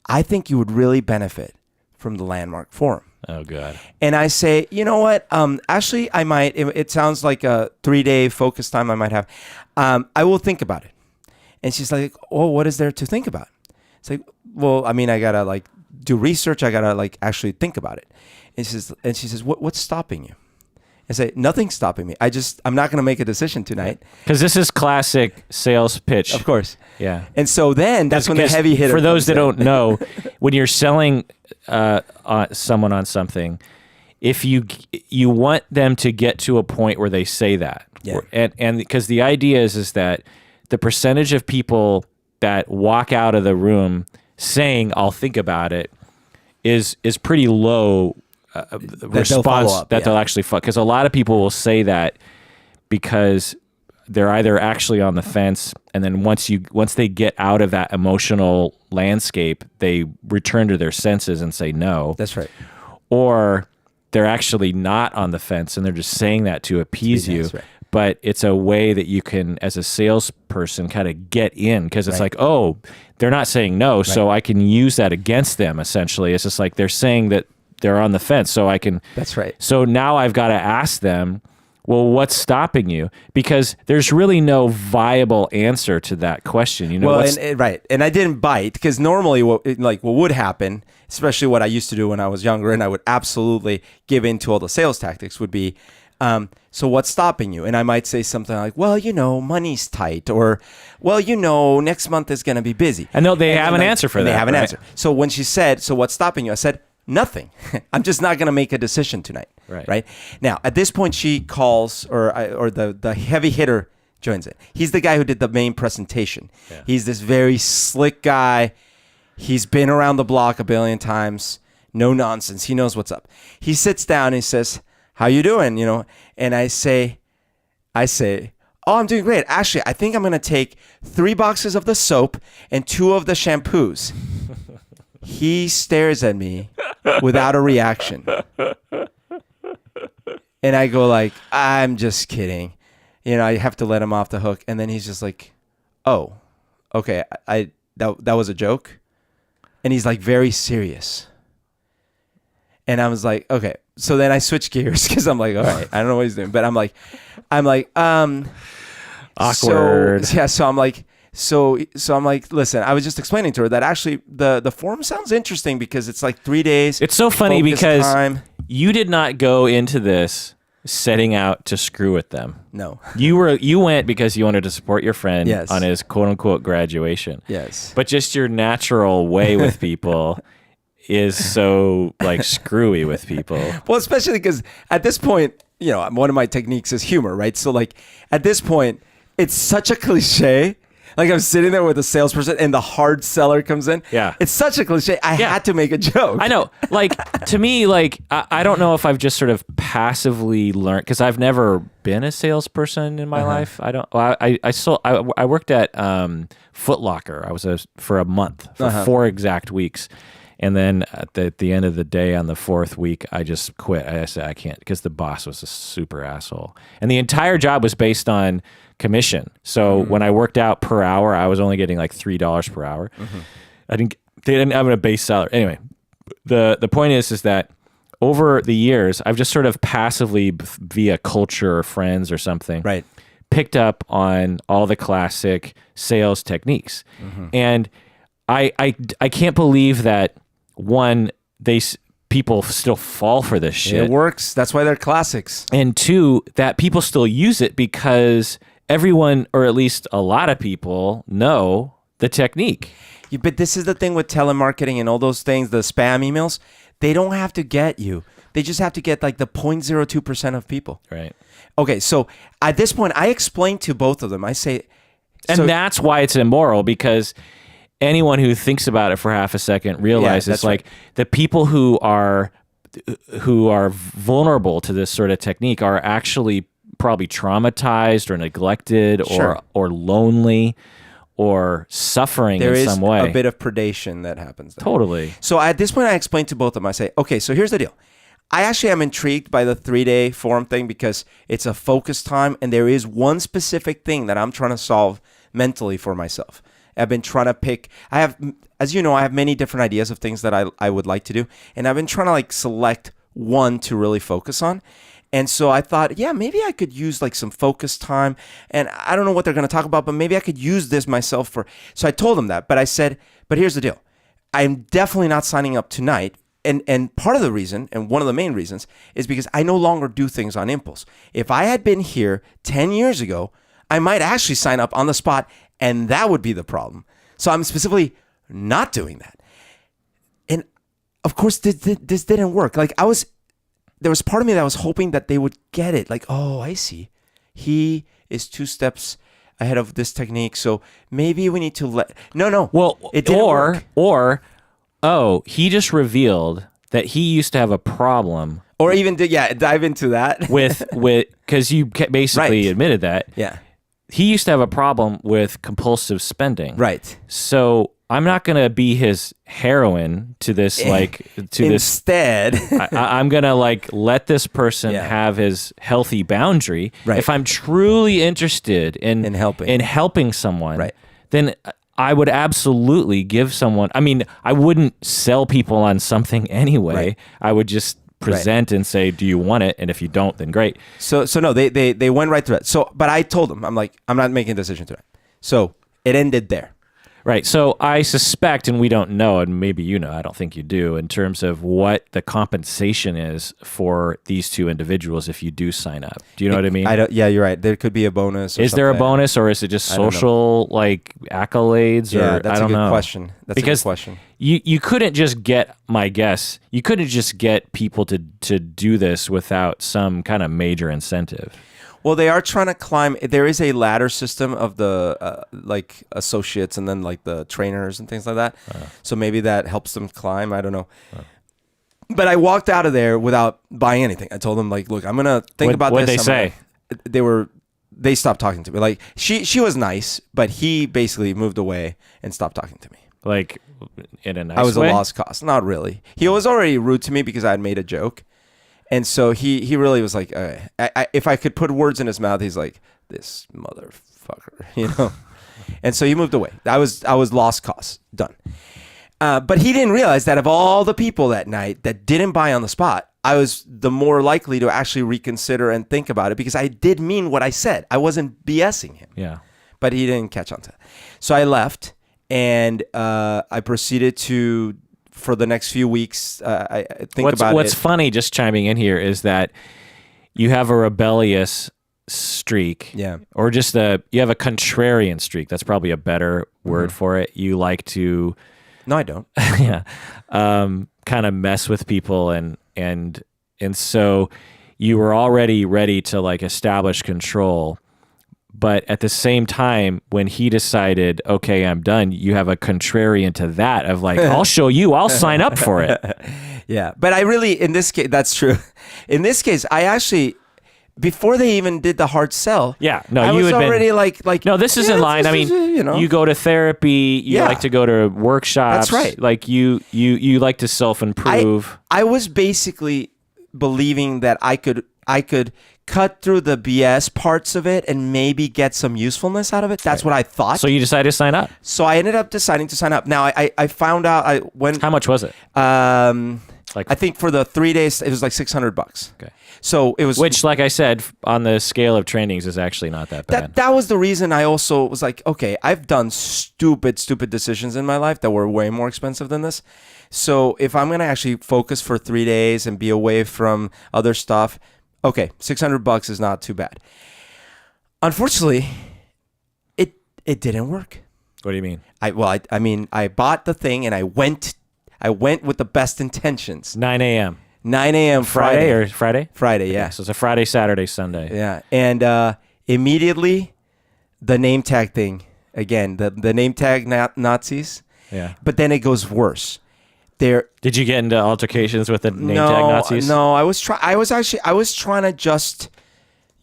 I think you would really benefit from the Landmark Forum. Oh, God. And I say, you know what? Actually, I might. It sounds like a 3-day focus time I might have. I will think about it. And she's like, oh, what is there to think about? It's like, well, I mean, I got to like do research. I got to like actually think about it. And she says, what's stopping you? I say, nothing's stopping me. I'm not going to make a decision tonight. Because this is classic sales pitch. Of course. Yeah. And so then that's when the heavy hitter. For those that don't know, when you're selling someone on something, if you want them to get to a point where they say that, and because the idea is that the percentage of people that walk out of the room saying "I'll think about it" is pretty low. Response that they'll actually fuck, because a lot of people will say that because they're either actually on the fence, and then once they get out of that emotional landscape, they return to their senses and say no. That's right. Or they're actually not on the fence and they're just saying that to appease you. Right. But it's a way that you can, as a salesperson, kind of get in, because it's like, oh, they're not saying no, so I can use that against them. Essentially, it's just like they're saying that they're on the fence, so I can. That's right. So now I've got to ask them, well, what's stopping you? Because there's really no viable answer to that question. Well, and I didn't bite, because normally what would happen, especially what I used to do when I was younger, and I would absolutely give in to all the sales tactics, would be, so what's stopping you? And I might say something like, well, money's tight, or, well, next month is going to be busy. And they have an answer for that. They have an answer. So when she said, so what's stopping you? I said, nothing. I'm just not going to make a decision tonight. Right. Now, at this point, she calls, or the heavy hitter joins it. He's the guy who did the main presentation. Yeah. He's this very slick guy. He's been around the block a billion times. No nonsense. He knows what's up. He sits down and he says, how you doing? And I say, oh, I'm doing great. Actually, I think I'm going to take 3 boxes of the soap and 2 of the shampoos. He stares at me without a reaction. And I go like, I'm just kidding. I have to let him off the hook. And then he's just like, oh, okay. That was a joke. And he's like very serious. And I was like, okay. So then I switch gears, because I'm like, all right, I don't know what he's doing. But I'm like, awkward. So I'm like, So I'm like, listen, I was just explaining to her that actually the forum sounds interesting, because it's like 3 days. It's so funny because you did not go into this setting out to screw with them. No. You went because you wanted to support your friend on his quote unquote graduation. Yes. But just your natural way with people is so like screwy with people. Well, especially because at this point, you know, one of my techniques is humor, right? So like at this point, it's such a cliche. Like I'm sitting there with a salesperson and the hard seller comes in. Yeah. It's such a cliche. I had to make a joke. I know. Like to me, like I don't know if I've just sort of passively learned, because I've never been a salesperson in my life. I don't. I worked at Foot Locker. I was for a month, for 4 exact weeks. And then at the end of the day, on the 4th week, I just quit. I said, I can't, because the boss was a super asshole. And the entire job was based on commission. So when I worked out per hour, I was only getting like $3 per hour. They didn't have a base salary. Anyway, the point is that over the years, I've just sort of passively, via culture or friends or something, Right. picked up on all the classic sales techniques. And I can't believe that, one, people still fall for this shit. It works. That's why they're classics. And 2, that people still use it because everyone, or at least a lot of people, know the technique. Yeah, but this is the thing with telemarketing and all those things, the spam emails. They don't have to get you. They just have to get like the 0.02% of people. Right. Okay, so at this point, I explained to both of them. I say... And that's why it's immoral, because anyone who thinks about it for half a second realizes like the people who are vulnerable to this sort of technique are actually probably traumatized or neglected or lonely or suffering in some way. There is a bit of predation that happens there. Totally. So at this point, I explained to both of them. I say, okay, so here's the deal. I actually am intrigued by the 3-day forum thing because it's a focus time, and there is one specific thing that I'm trying to solve mentally for myself. I've been trying to pick, as you know, I have many different ideas of things that I would like to do. And I've been trying to like select one to really focus on. And so I thought, yeah, maybe I could use like some focus time. And I don't know what they're going to talk about, but maybe I could use this myself for. So I told them that, but I said, but here's the deal. I'm definitely not signing up tonight. And part of the reason, and one of the main reasons, is because I no longer do things on impulse. If I had been here 10 years ago, I might actually sign up on the spot, and that would be the problem. So I'm specifically not doing that. And of course, this didn't work. Like there was part of me that was hoping that they would get it. Like, oh, I see. He is 2 steps ahead of this technique. So maybe we need to no. Well, it didn't work. Oh, he just revealed that he used to have a problem. Or even dive into that with because you basically admitted that. Yeah. He used to have a problem with compulsive spending. Right. So I'm not going to be his heroine to this, Instead, I'm going to let this person have his healthy boundary. Right. If I'm truly interested in helping someone, then I would absolutely give someone, I wouldn't sell people on something anyway. Right. I would just present and say, do you want it? And if you don't, then great. So no, they went right through it. So, but I told them, I'm like, I'm not making a decision tonight. So it ended there. Right. So I suspect, and we don't know, and maybe you know, I don't think you do, in terms of what the compensation is for these 2 individuals if you do sign up. Do you know what I mean? Yeah, you're right. There could be a bonus. Is there a bonus, or is it just social accolades? Yeah, or, that's I don't a good know. question. That's a good question. You couldn't just get, my guess, you couldn't just get people to do this without some kind of major incentive. Well, they are trying to climb. There is a ladder system of the associates and then like the trainers and things like that. So maybe that helps them climb. I don't know. But I walked out of there without buying anything. I told them like, look, I'm gonna think about this. What'd they say? They stopped talking to me. Like she was nice, but he basically moved away and stopped talking to me. Like in a nice way? I was a lost cause. Not really. He was already rude to me because I had made a joke. And so he really was like, if I could put words in his mouth, he's like, this motherfucker, you know? And so he moved away. I was lost cause. Done. But he didn't realize that of all the people that night that didn't buy on the spot, I was the more likely to actually reconsider and think about it because I did mean what I said. I wasn't BSing him. Yeah. But he didn't catch on to it. So I left and I proceeded to, for the next few weeks, I think about it. What's funny, just chiming in here, is that you have a rebellious streak. Yeah. Or you have a contrarian streak. That's probably a better word for it. You like to No, I don't. Yeah, kind of mess with people, and so you were already ready to like establish control. But at the same time, when he decided, okay, I'm done, you have a contrarian to that of like, I'll show you, I'll sign up for it. Yeah. But I really, in this case, that's true. In this case, I actually, before they even did the hard sell, Yeah, no, I you was had already been, like, no, this is in line. I mean, you go to therapy, you like to go to workshops. That's right. Like you like to self-improve. I was basically believing that I could cut through the BS parts of it and maybe get some usefulness out of it. That's what I thought. So you decided to sign up. So I ended up deciding to sign up. Now I found out I went. How much was it? I think for the 3 days it was like $600. Okay. So it was, which, like I said, on the scale of trainings, is actually not that bad. That was the reason I also was like, okay, I've done stupid decisions in my life that were way more expensive than this. So if I'm gonna actually focus for 3 days and be away from other stuff, okay, $600 is not too bad. Unfortunately, it didn't work. What do you mean? I mean, I bought the thing and I went with the best intentions. 9 a.m. 9 a.m. Friday? Friday, yeah. Okay, so it's a Friday, Saturday, Sunday. Yeah, and immediately the name tag thing again. The name tag Nazis. Yeah. But then it goes worse. Did you get into altercations with the name tag Nazis? No, I was trying to just,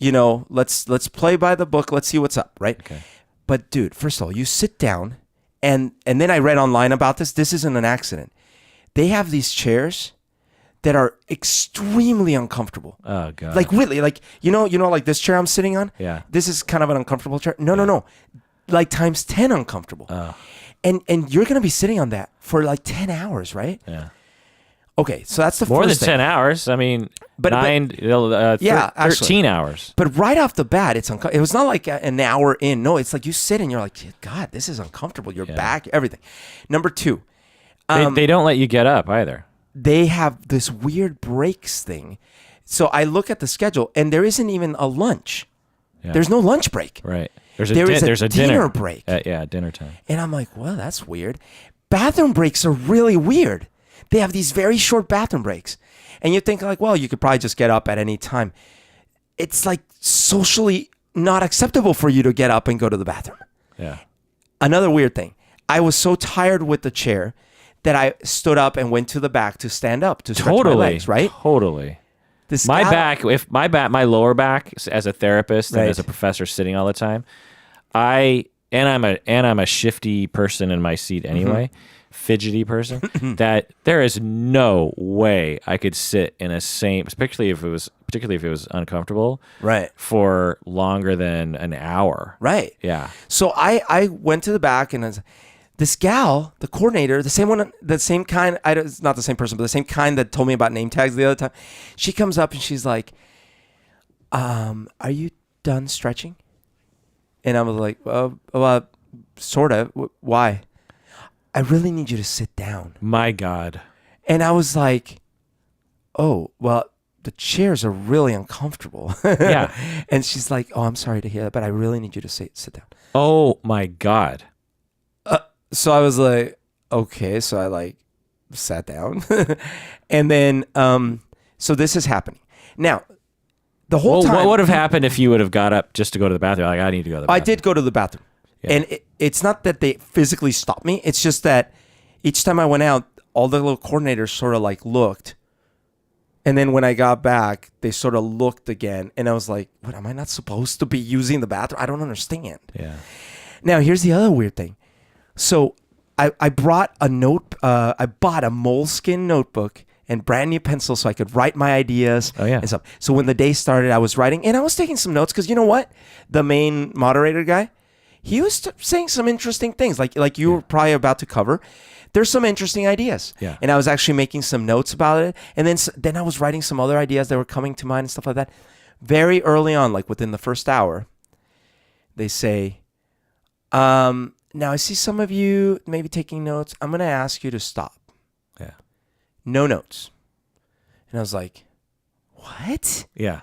let's play by the book. Let's see what's up, right? Okay. But dude, first of all, you sit down, and then I read online about this. This isn't an accident. They have these chairs that are extremely uncomfortable. Oh god. Like really, like like this chair I'm sitting on. Yeah. This is kind of an uncomfortable chair. No. Like times 10 uncomfortable. Oh. And you're gonna be sitting on that for like 10 hours, right? Yeah. Okay, so that's the More first than thing. 10 hours. I mean, But- 13 hours. But right off the bat, it was not like an hour in. No, it's like you sit and you're like, God, this is uncomfortable. Your back, everything. Number two, They don't let you get up either. they have this weird breaks thing. So I look at the schedule and there isn't even a lunch. Yeah. There's no lunch break. Right. There is there's a dinner break. Dinner time. And I'm like, well, that's weird. Bathroom breaks are really weird. They have these very short bathroom breaks. And you think like, well, you could probably just get up at any time. It's like socially not acceptable for you to get up and go to the bathroom. Yeah. Another weird thing. I was so tired with the chair that I stood up and went to the back to stand up to stretch my legs, right? Totally. My lower back as a therapist and as a professor sitting all the time, I'm a shifty person in my seat anyway, fidgety person, that there is no way I could sit in a same, particularly if it was uncomfortable, Right. for longer than an hour. Right. Yeah. So I went to the back and I was, this gal, the coordinator, the same kind, it's not the same person, but the same kind that told me about name tags the other time. She comes up and she's like, are you done stretching? And I was like, well, sort of. Why? I really need you to sit down. My God. And I was like, oh, well, the chairs are really uncomfortable. Yeah. And she's like, oh, I'm sorry to hear that, but I really need you to sit down. Oh my God. So I was like, okay. So I like sat down. And then, so this is happening. Now, the whole time. What would have happened if you would have got up just to go to the bathroom? Like, I need to go to the bathroom. I did go to the bathroom. Yeah. And it's not that they physically stopped me. It's just that each time I went out, all the little coordinators sort of like looked. And then when I got back, they sort of looked again. And I was like, what, am I not supposed to be using the bathroom? I don't understand. Yeah. Now, here's the other weird thing. So I brought I bought a moleskin notebook and brand new pencils so I could write my ideas and stuff. So when the day started, I was writing and I was taking some notes because you know what? The main moderator guy, he was saying some interesting things like you were probably about to cover. There's some interesting ideas. Yeah. And I was actually making some notes about it. And then I was writing some other ideas that were coming to mind and stuff like that. Very early on, like within the first hour, they say, now I see some of you maybe taking notes. I'm going to ask you to stop. Yeah. No notes. And I was like, what? Yeah.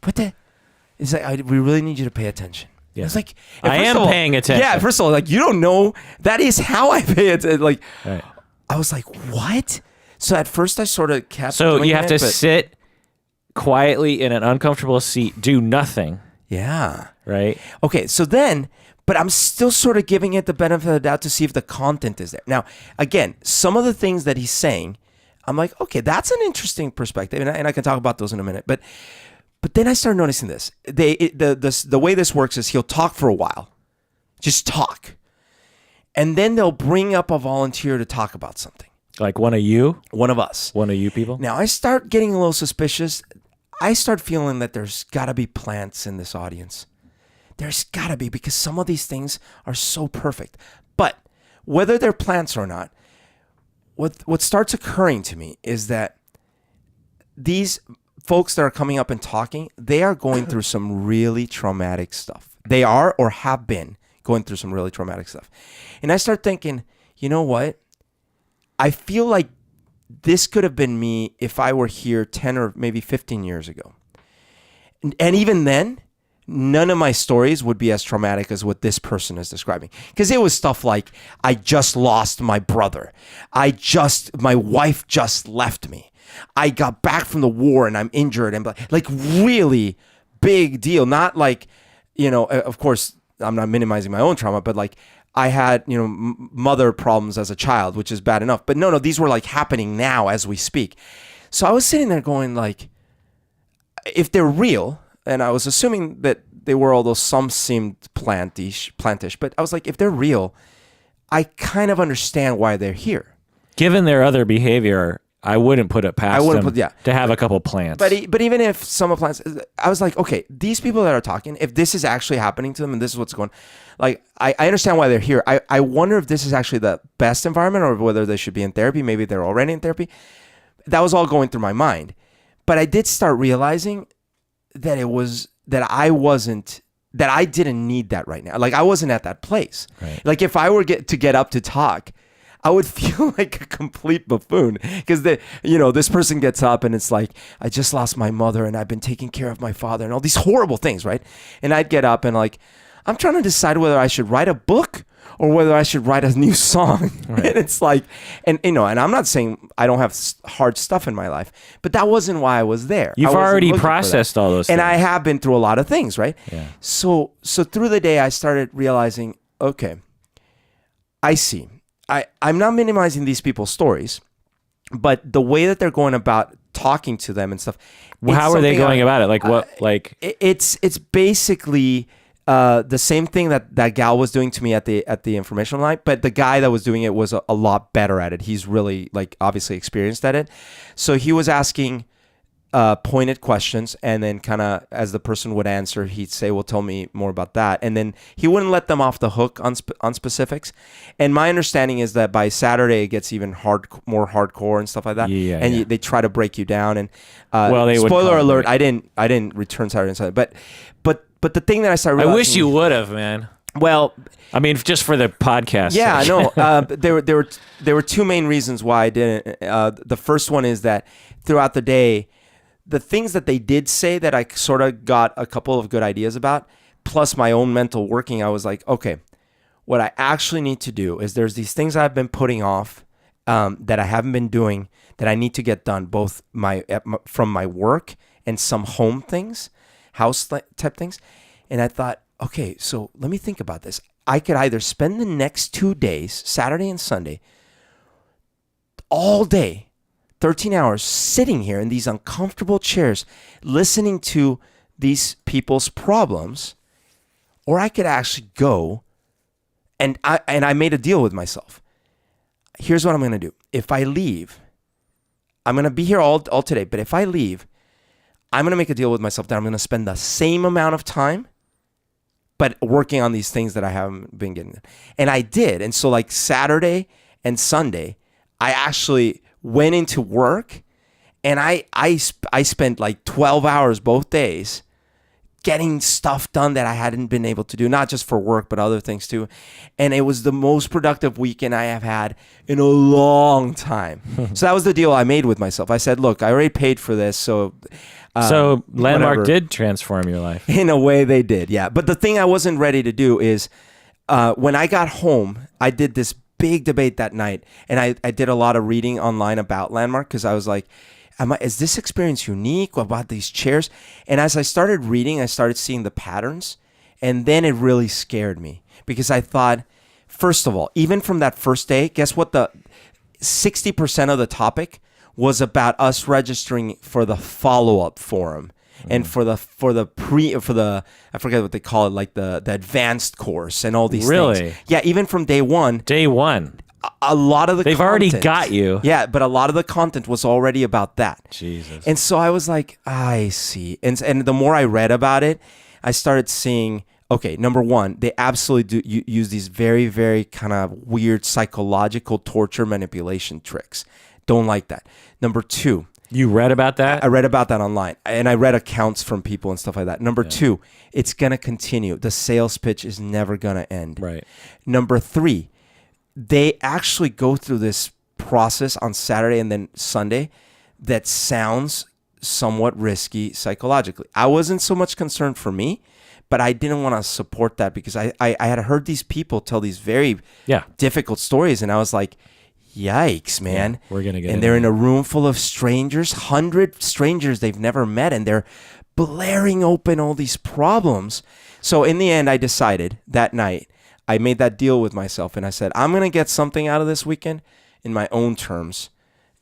It's like, we really need you to pay attention. Yeah. It's like, I am paying attention. Yeah, first of all, like, you don't know. That is how I pay attention. Like, Right. I was like, what? So at first I sort of kept So you have to sit quietly in an uncomfortable seat, do nothing. Yeah. Right? Okay, so then, but I'm still sort of giving it the benefit of the doubt to see if the content is there. Now, again, some of the things that he's saying, I'm like, okay, that's an interesting perspective, and I can talk about those in a minute. But then I started noticing this. The way this works is he'll talk for a while, just talk, and then they'll bring up a volunteer to talk about something. Like one of you? One of us. One of you people? Now, I start getting a little suspicious. I start feeling that there's got to be plants in this audience. There's got to be, because some of these things are so perfect. But whether they're plants or not, what starts occurring to me is that these folks that are coming up and talking, they are going through some really traumatic stuff. They are or have been going through some really traumatic stuff. And I start thinking, you know what? I feel like this could have been me if I were here 10 or maybe 15 years ago. And even then, none of my stories would be as traumatic as what this person is describing. Because it was stuff like, I just lost my brother. My wife just left me. I got back from the war and I'm injured. And like really big deal. Not like, of course, I'm not minimizing my own trauma, but like, I had, mother problems as a child, which is bad enough. But no, these were like happening now as we speak. So I was sitting there going like, if they're real, and I was assuming that they were, although some seemed plantish, but I was like, if they're real, I kind of understand why they're here. Given their other behavior, I wouldn't put it past them to have a couple plants. But even if some plants, I was like, okay, these people that are talking, if this is actually happening to them and this is what's going on, like, I understand why they're here. I wonder if this is actually the best environment or whether they should be in therapy. Maybe they're already in therapy. That was all going through my mind. But I did start realizing that I didn't need that right now. Like, I wasn't at that place. Right. Like, if I were to get up to talk, I would feel like a complete buffoon, because this person gets up and it's like, I just lost my mother and I've been taking care of my father and all these horrible things, right? And I'd get up and like, I'm trying to decide whether I should write a book or whether I should write a new song. Right. And it's like, and I'm not saying I don't have hard stuff in my life, but that wasn't why I was there. You've already processed all those things. And I have been through a lot of things, right? Yeah. So through the day, I started realizing, okay, I see. I'm not minimizing these people's stories, but the way that they're going about talking to them and stuff. Well, how are they going about it? Like what? It's basically the same thing that gal was doing to me at the informational night, but the guy that was doing it was a lot better at it. He's really like obviously experienced at it. So he was asking pointed questions, and then kind of as the person would answer, he'd say, well, tell me more about that. And then he wouldn't let them off the hook on specifics. And my understanding is that by Saturday it gets even more hardcore and stuff like that. They try to break you down. And spoiler alert, I didn't return Saturday and Sunday, but the thing that I started realizing, I wish you would have, man. Well, I mean, just for the podcast. Yeah, no. There were two main reasons why I didn't. The first one is that throughout the day, the things that they did say that I sort of got a couple of good ideas about, plus my own mental working, I was like, okay, what I actually need to do is there's these things I've been putting off that I haven't been doing that I need to get done, both from my work and some home things, house type things. And I thought, okay, so let me think about this. I could either spend the next 2 days, Saturday and Sunday, all day, 13 hours, sitting here in these uncomfortable chairs, listening to these people's problems, or I could actually go, and I made a deal with myself. Here's what I'm going to do. If I leave, I'm going to be here all today, but if I leave, I'm going to make a deal with myself that I'm going to spend the same amount of time but working on these things that I haven't been getting. And I did. And so like Saturday and Sunday, I actually went into work, and I spent like 12 hours both days getting stuff done that I hadn't been able to do, not just for work, but other things too. And it was the most productive weekend I have had in a long time. So that was the deal I made with myself. I said, look, I already paid for this, so So Landmark whatever. did transform your life. In a way, they did, yeah. But the thing I wasn't ready to do is when I got home, I did this big debate that night, and I did a lot of reading online about Landmark because I was like, is this experience unique? What about these chairs? And as I started reading, I started seeing the patterns, and then it really scared me because I thought, first of all, even from that first day, guess what? The 60% of the topic was about us registering for the follow-up forum and for the I forget what they call it, like the advanced course and all these Really? things. Yeah, even from day one, a lot of the They've already got you. Yeah, but a lot of the content was already about that. Jesus. And so I was like, I see. And the more I read about it, I started seeing, okay, number one, they absolutely do use these very, very kind of weird psychological torture manipulation tricks. Don't like that. Number two. You read about that? I read about that online, and I read accounts from people and stuff like that. Number two, it's going to continue. The sales pitch is never going to end. Right. Number three, they actually go through this process on Saturday and then Sunday that sounds somewhat risky psychologically. I wasn't so much concerned for me, but I didn't want to support that because I had heard these people tell these very difficult stories, and I was like, yikes, man. Yeah, we're gonna get and they're in a room full of strangers, 100 strangers they've never met, and they're blaring open all these problems. So in the end, I decided that night, I made that deal with myself, and I said, I'm going to get something out of this weekend in my own terms,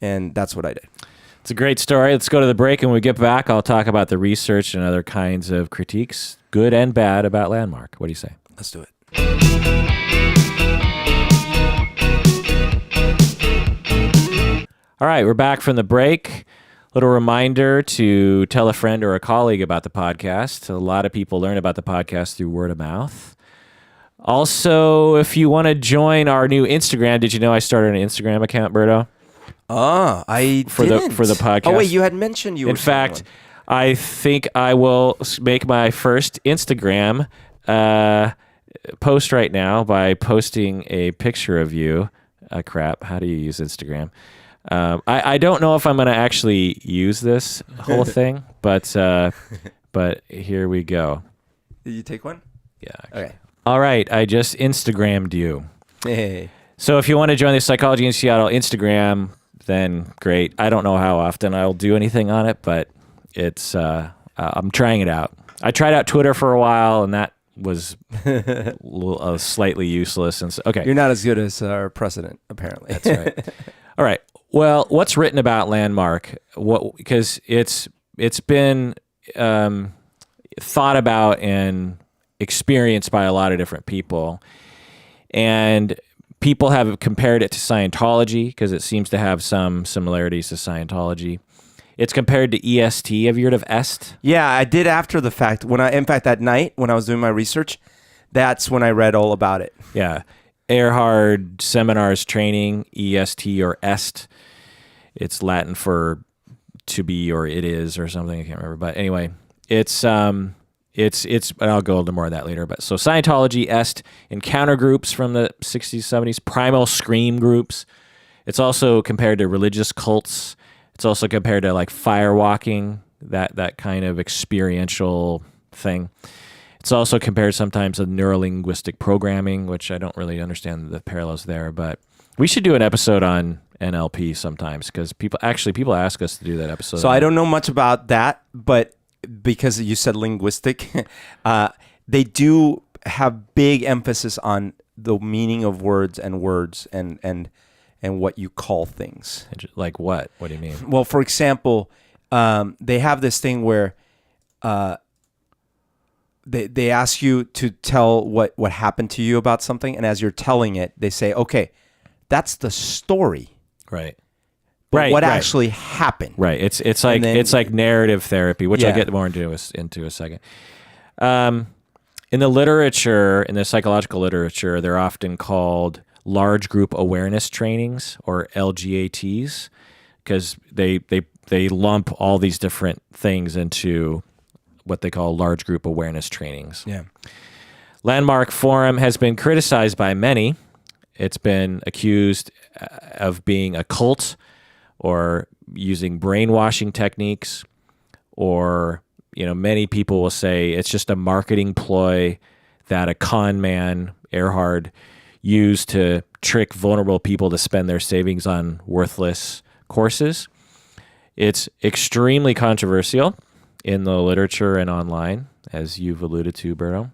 and that's what I did. It's a great story. Let's go to the break, and when we get back, I'll talk about the research and other kinds of critiques, good and bad, about Landmark. What do you say? Let's do it. All right, we're back from the break. Little reminder to tell a friend or a colleague about the podcast. A lot of people learn about the podcast through word of mouth. Also, if you want to join our new Instagram, did you know I started an Instagram account, Berto? I for didn't. the podcast. Oh wait, you had mentioned you were. In fact, I think I will make my first Instagram post right now by posting a picture of you. Crap, how do you use Instagram? I don't know if I'm going to actually use this whole thing, but here we go. Did you take one? Yeah. Actually. Okay. All right, I just Instagrammed you. Hey. So if you want to join the Psychology in Seattle Instagram, then great. I don't know how often I'll do anything on it, but it's I'm trying it out. I tried out Twitter for a while, and that was slightly useless. And so, okay, you're not as good as our president, apparently. That's right. All right. Well, what's written about Landmark? Because it's been thought about and experienced by a lot of different people, and people have compared it to Scientology because it seems to have some similarities to Scientology. It's compared to EST. Have you heard of EST? Yeah, I did after the fact. In fact, that night when I was doing my research, that's when I read all about it. Yeah. Erhard Seminars Training, EST or EST. It's Latin for to be or it is or something. I can't remember. But anyway, it's and I'll go into more of that later. But so Scientology, EST, encounter groups from the 60s, 70s, primal scream groups. It's also compared to religious cults. It's also compared to like firewalking, that kind of experiential thing. It's also compared sometimes to neurolinguistic programming, which I don't really understand the parallels there, but we should do an episode on NLP sometimes because people ask us to do that episode. So I don't know much about that, but because you said linguistic, they do have big emphasis on the meaning of words and what you call things. Like what? What do you mean? Well, for example, they have this thing where they ask you to tell what happened to you about something, and as you're telling it, they say, "Okay, that's the story." Right. But what actually happened? Right. It's like narrative therapy, which I'll get more into a second. In the literature, in the psychological literature, they're often called large group awareness trainings, or LGATs, because they lump all these different things into what they call large group awareness trainings. Yeah. Landmark Forum has been criticized by many. It's been accused of being a cult or using brainwashing techniques or many people will say it's just a marketing ploy that a con man, Erhard, used to trick vulnerable people to spend their savings on worthless courses. It's extremely controversial in the literature and online, as you've alluded to, Berto.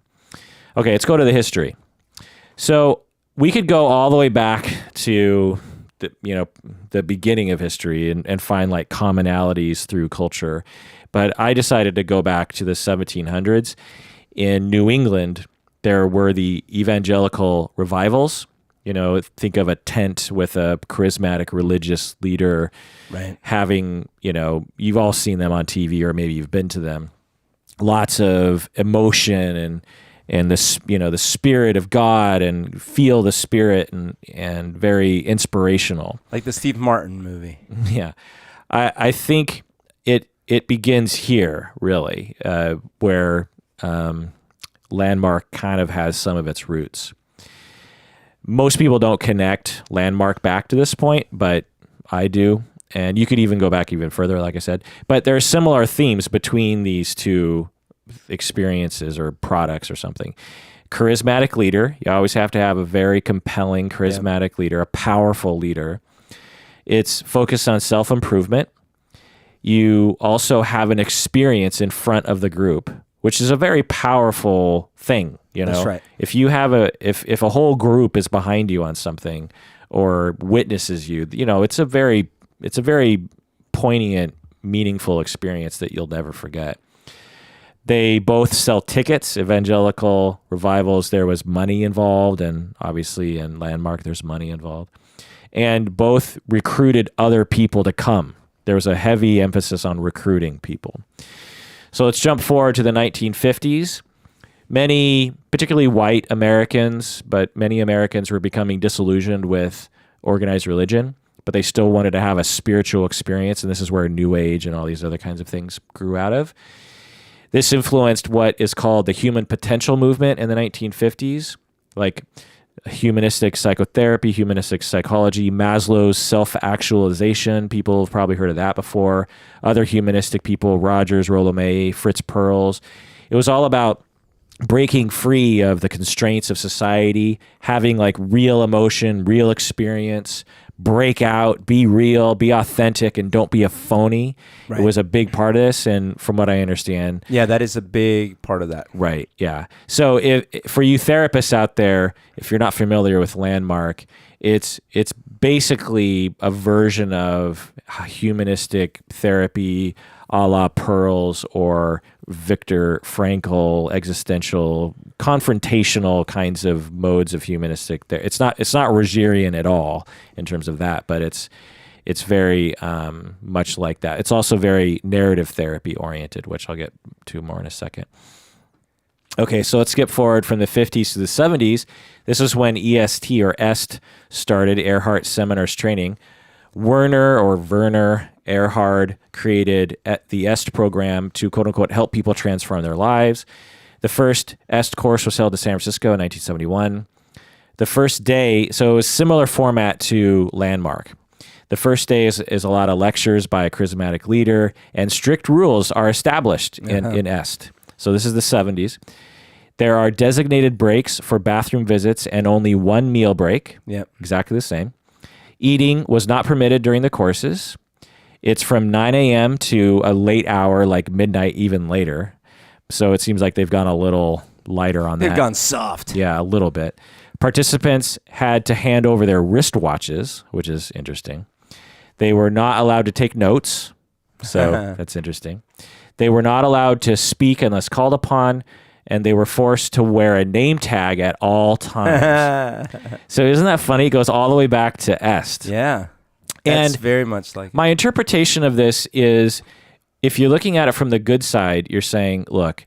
Okay, let's go to the history. So we could go all the way back to the beginning of history and find like commonalities through culture. But I decided to go back to the 1700s. In New England, there were the evangelical revivals. Think of a tent with a charismatic religious leader, right, having, you've all seen them on TV or maybe you've been to them. Lots of emotion and the Spirit of God, and feel the Spirit, and very inspirational. Like the Steve Martin movie. Yeah. I think it begins here, really, where Landmark kind of has some of its roots. Most people don't connect Landmark back to this point, but I do. And you could even go back even further, like I said. But there are similar themes between these two experiences or products or something. Charismatic leader. You always have to have a very compelling, charismatic leader, a powerful leader. It's focused on self-improvement. You also have an experience in front of the group, which is a very powerful thing. That's right. If you have if a whole group is behind you on something or witnesses you, it's a very poignant, meaningful experience that you'll never forget. They both sell tickets. Evangelical revivals, there was money involved, and obviously in Landmark, there's money involved. And both recruited other people to come. There was a heavy emphasis on recruiting people. So let's jump forward to the 1950s. Many, particularly white Americans, but many Americans were becoming disillusioned with organized religion, but they still wanted to have a spiritual experience, and this is where New Age and all these other kinds of things grew out of. This influenced what is called the human potential movement in the 1950s, like humanistic psychotherapy, humanistic psychology, Maslow's self-actualization. People have probably heard of that before. Other humanistic people, Rogers, Rollo May, Fritz Perls. It was all about breaking free of the constraints of society, having like real emotion, real experience, break out, be real, be authentic, and don't be a phony. Right. It was a big part of this, and from what I understand... Yeah, that is a big part of that. Right, yeah. So for you therapists out there, if you're not familiar with Landmark, it's basically a version of humanistic therapy a la Perls or Viktor Frankl, existential, confrontational kinds of modes of humanistic. It's not Rogerian at all in terms of that, but it's very much like that. It's also very narrative therapy oriented, which I'll get to more in a second. Okay, so let's skip forward from the 50s to the 70s. This is when EST or EST started, Erhard Seminars Training. Werner Erhard created the EST program to, quote unquote, help people transform their lives. The first EST course was held in San Francisco in 1971. The first day, so it was similar format to Landmark. The first day is a lot of lectures by a charismatic leader, and strict rules are established in EST. So this is the 70s. There are designated breaks for bathroom visits and only one meal break. Yep. Exactly the same. Eating was not permitted during the courses. It's from 9 a.m. to a late hour, like midnight, even later. So it seems like they've gone a little lighter on that. They've gone soft. Yeah, a little bit. Participants had to hand over their wristwatches, which is interesting. They were not allowed to take notes. So that's interesting. They were not allowed to speak unless called upon, and they were forced to wear a name tag at all times. So isn't that funny? It goes all the way back to EST. Yeah. That's very much like my interpretation of this is, if you're looking at it from the good side, you're saying, look,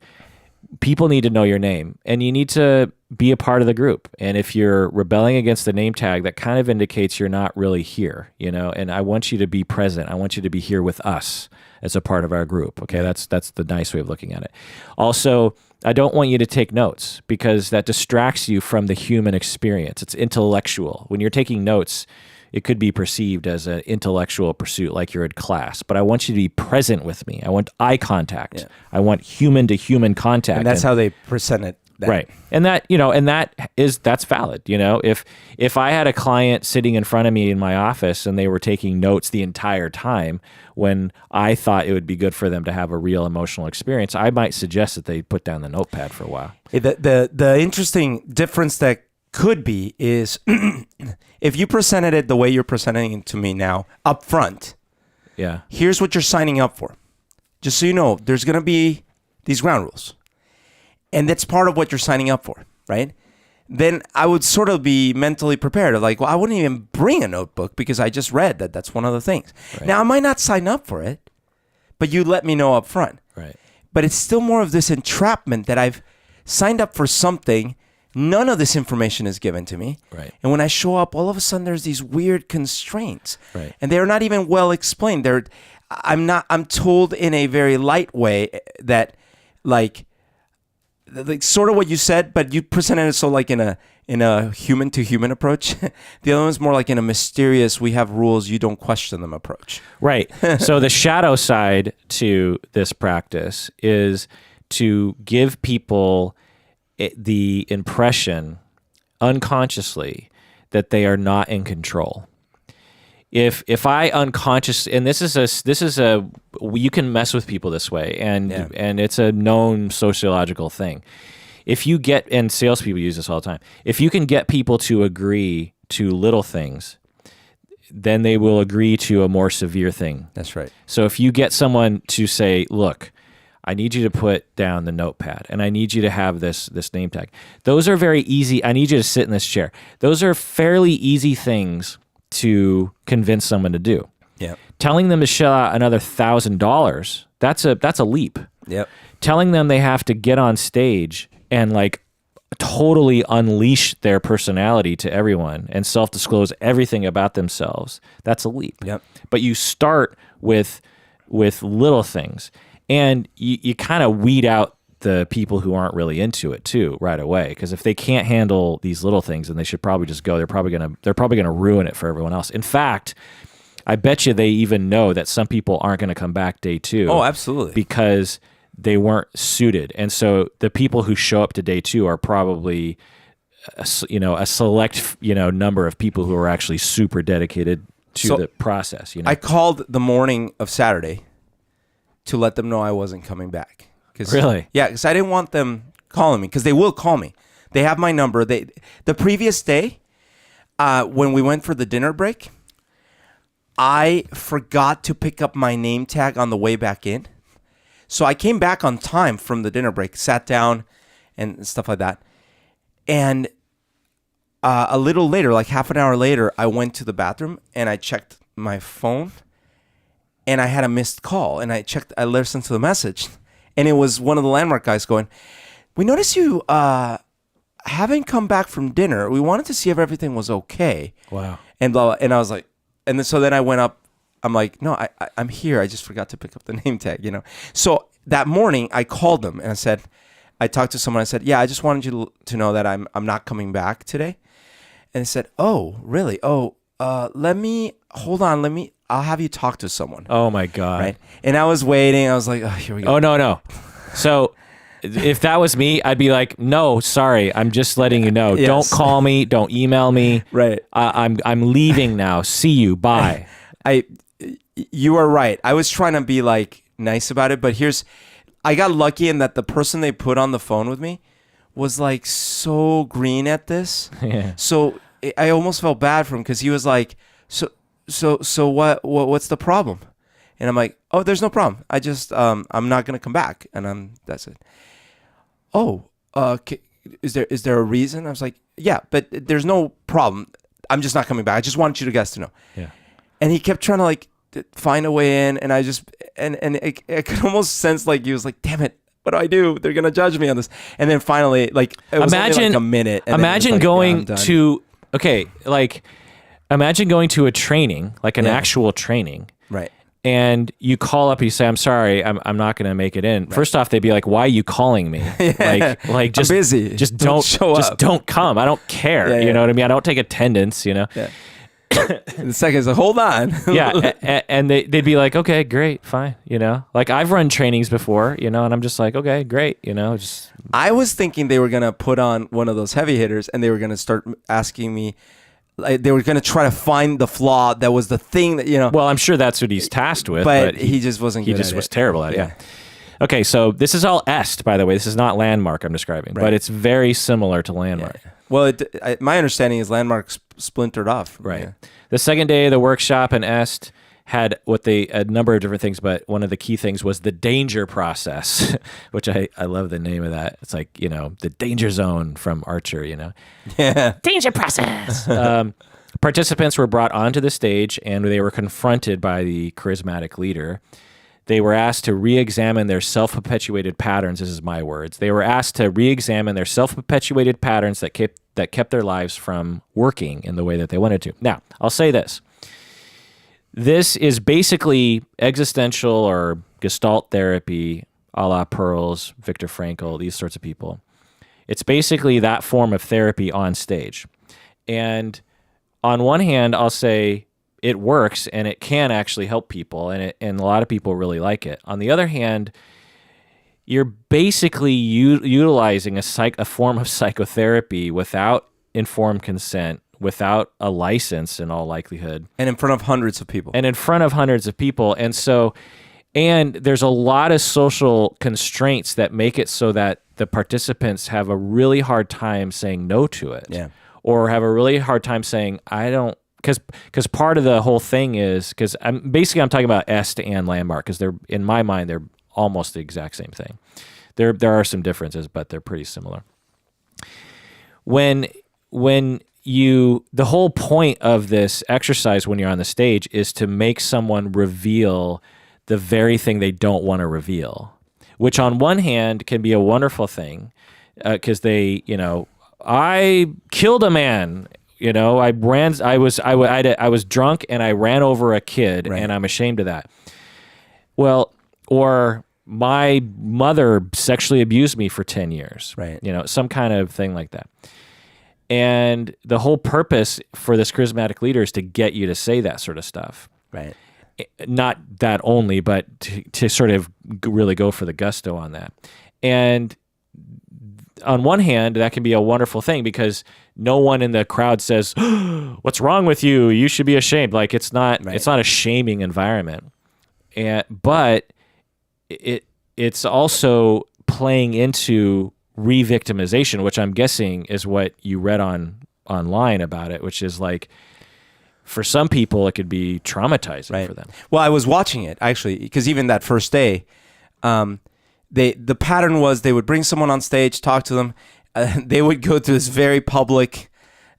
people need to know your name, and you need to be a part of the group. And if you're rebelling against the name tag, that kind of indicates you're not really here, and I want you to be present. I want you to be here with us as a part of our group. Okay, that's the nice way of looking at it. Also, I don't want you to take notes because that distracts you from the human experience. It's intellectual. When you're taking notes, it could be perceived as an intellectual pursuit, like you're in class. But I want you to be present with me. I want eye contact. Yeah. I want human to human contact. And that's how they present it. Right. And that's valid. If I had a client sitting in front of me in my office and they were taking notes the entire time when I thought it would be good for them to have a real emotional experience, I might suggest that they put down the notepad for a while. The interesting difference that could be is if you presented it the way you're presenting it to me now up front. Yeah. Here's what you're signing up for. Just so you know, there's going to be these ground rules. And that's part of what you're signing up for, right? Then I would sort of be mentally prepared. Like, well, I wouldn't even bring a notebook because I just read that that's one of the things. Right. Now, I might not sign up for it, but you let me know up front. Right. But it's still more of this entrapment that I've signed up for something. None of this information is given to me. Right. And when I show up, all of a sudden there's these weird constraints. Right. And they're not even well explained. I'm told in a very light way that like sort of what you said, but you presented it so like in a human to human approach. The other one's more like in a mysterious, we have rules, you don't question them approach. Right. So the shadow side to this practice is to give people the impression unconsciously that they are not in control. If I unconscious, and this is a you can mess with people this way, and it's a known sociological thing. If you get, and salespeople use this all the time, if you can get people to agree to little things, then they will agree to a more severe thing. That's right. So if you get someone to say, look, I need you to put down the notepad, and I need you to have this name tag. Those are very easy. I need you to sit in this chair. Those are fairly easy things to convince someone to do. Yeah. Telling them to shell out another $1,000, that's a leap. Yep. Telling them they have to get on stage and like totally unleash their personality to everyone and self-disclose everything about themselves, that's a leap. Yep. But you start with little things, and you kind of weed out the people who aren't really into it too right away, because if they can't handle these little things, then they should probably just go. They're probably gonna ruin it for everyone else. In fact, I bet you they even know that some people aren't going to come back day 2. Oh, absolutely. Because they weren't suited. And so the people who show up to day 2 are probably a select number of people who are actually super dedicated to the process. I called the morning of Saturday to let them know I wasn't coming back. Really? Yeah, because I didn't want them calling me, because they will call me. They have my number. The previous day, when we went for the dinner break, I forgot to pick up my name tag on the way back in. So I came back on time from the dinner break, sat down and stuff like that. And a little later, like half an hour later, I went to the bathroom and I checked my phone and I had a missed call. And I listened to the message. And it was one of the Landmark guys going, we noticed you haven't come back from dinner. We wanted to see if everything was okay. Wow. And blah, blah. And I was like, and then I went up. I'm like, no, I'm here. I just forgot to pick up the name tag, So that morning I called them and I talked to someone. I said, yeah, I just wanted you to know that I'm not coming back today. And they said, oh, really? Oh, hold on. I'll have you talk to someone. Oh my God. Right. And I was waiting. I was like, oh, here we go. Oh, no. So if that was me, I'd be like, no, sorry. I'm just letting you know. Yes. Don't call me. Don't email me. Right. I'm leaving now. See you. Bye. You are right. I was trying to be like nice about it, but I got lucky in that the person they put on the phone with me was like so green at this. Yeah. So I almost felt bad for him, because he was like, so what's the problem? And I'm like, oh, there's no problem. I just I'm not gonna come back, and that's it. Oh, is there a reason? I was like, yeah, but there's no problem. I'm just not coming back. I just wanted you guys to know. Yeah. And he kept trying to like find a way in, and I just I could almost sense like he was like, damn it, what do I do? They're gonna judge me on this. And then finally, like, it was only like a minute. And imagine like, going to imagine going to a training, like an actual training, right? And you call up, you say, I'm sorry, I'm not going to make it in. Right. First off, they'd be like, why are you calling me? Like just I'm busy. Just don't show up. Just don't come. I don't care. You know what I mean? I don't take attendance, Yeah. And the second is like, hold on. Yeah, and they'd be like, okay, great, fine, Like I've run trainings before, and I'm just like, okay, great, just. I was thinking they were gonna put on one of those heavy hitters, and they were gonna start asking me, like, they were gonna try to find the flaw that was the thing that Well, I'm sure that's what he's tasked with, but he just wasn't. He just was terrible at it. Yeah. Okay, so this is all est, by the way. This is not landmark I'm describing, but it's very similar to landmark. Yeah. Well, my understanding is landmark splintered off. Right. Yeah. The second day of the workshop in est had a number of different things, but one of the key things was the danger process, which I love the name of that. It's like, the danger zone from Archer, Yeah. Danger process. Participants were brought onto the stage and they were confronted by the charismatic leader. They were asked to re-examine their self-perpetuated patterns. This is my words. They were asked to re-examine their self-perpetuated patterns that kept their lives from working in the way that they wanted to. Now, I'll say this. This is basically existential or Gestalt therapy, a la Pearls, Viktor Frankl, these sorts of people. It's basically that form of therapy on stage. And on one hand, I'll say it works and it can actually help people, and a lot of people really like it. On the other hand, you're basically utilizing a form of psychotherapy without informed consent, without a license in all likelihood. And in front of hundreds of people. And there's a lot of social constraints that make it so that the participants have a really hard time saying no to it. Yeah. Or have a really hard time saying, I don't, because part of the whole thing is, because I'm talking about est and landmark, because in my mind, they're almost the exact same thing. There are some differences, but they're pretty similar. The whole point of this exercise when you're on the stage is to make someone reveal the very thing they don't want to reveal, which on one hand can be a wonderful thing, because I killed a man. I was drunk and I ran over a kid, right, and I'm ashamed of that. Well, or my mother sexually abused me for 10 years. Right. Some kind of thing like that. And the whole purpose for this charismatic leader is to get you to say that sort of stuff. Right. Not that only, but to sort of really go for the gusto on that. And on one hand, that can be a wonderful thing because no one in the crowd says, "What's wrong with you? You should be ashamed." Like it's not a shaming environment. But it's also playing into re-victimization, which I'm guessing is what you read online about it, which is like, for some people, it could be traumatizing for them. Well, I was watching it actually, because even that first day, the pattern was they would bring someone on stage, talk to them, they would go through this very public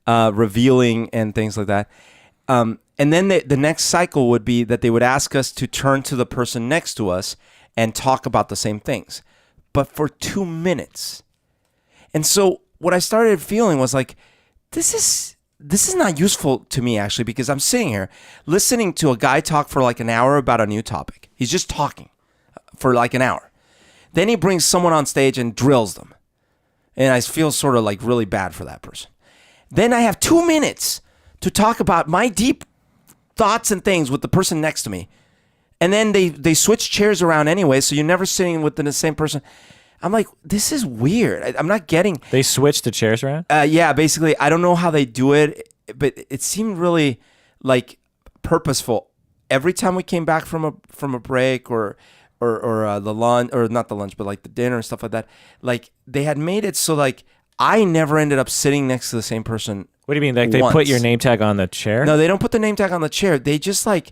revealing and things like that. And then the next cycle would be that they would ask us to turn to the person next to us and talk about the same things, but for 2 minutes. And so what I started feeling was like, this is not useful to me actually, because I'm sitting here listening to a guy talk for like an hour about a new topic. He's just talking for like an hour. Then he brings someone on stage and drills them. And I feel sort of like really bad for that person. Then I have 2 minutes to talk about my deep thoughts and things with the person next to me. And then they switch chairs around anyway, so you're never sitting with the same person. I'm like, this is weird. I'm not getting... They switched the chairs around? Yeah, basically. I don't know how they do it, but it seemed really like purposeful. Every time we came back from a break or the lunch, or not the lunch, but like the dinner and stuff like that, like they had made it so like I never ended up sitting next to the same person. What do you mean? Like they put your name tag on the chair? No, they don't put the name tag on the chair. They just like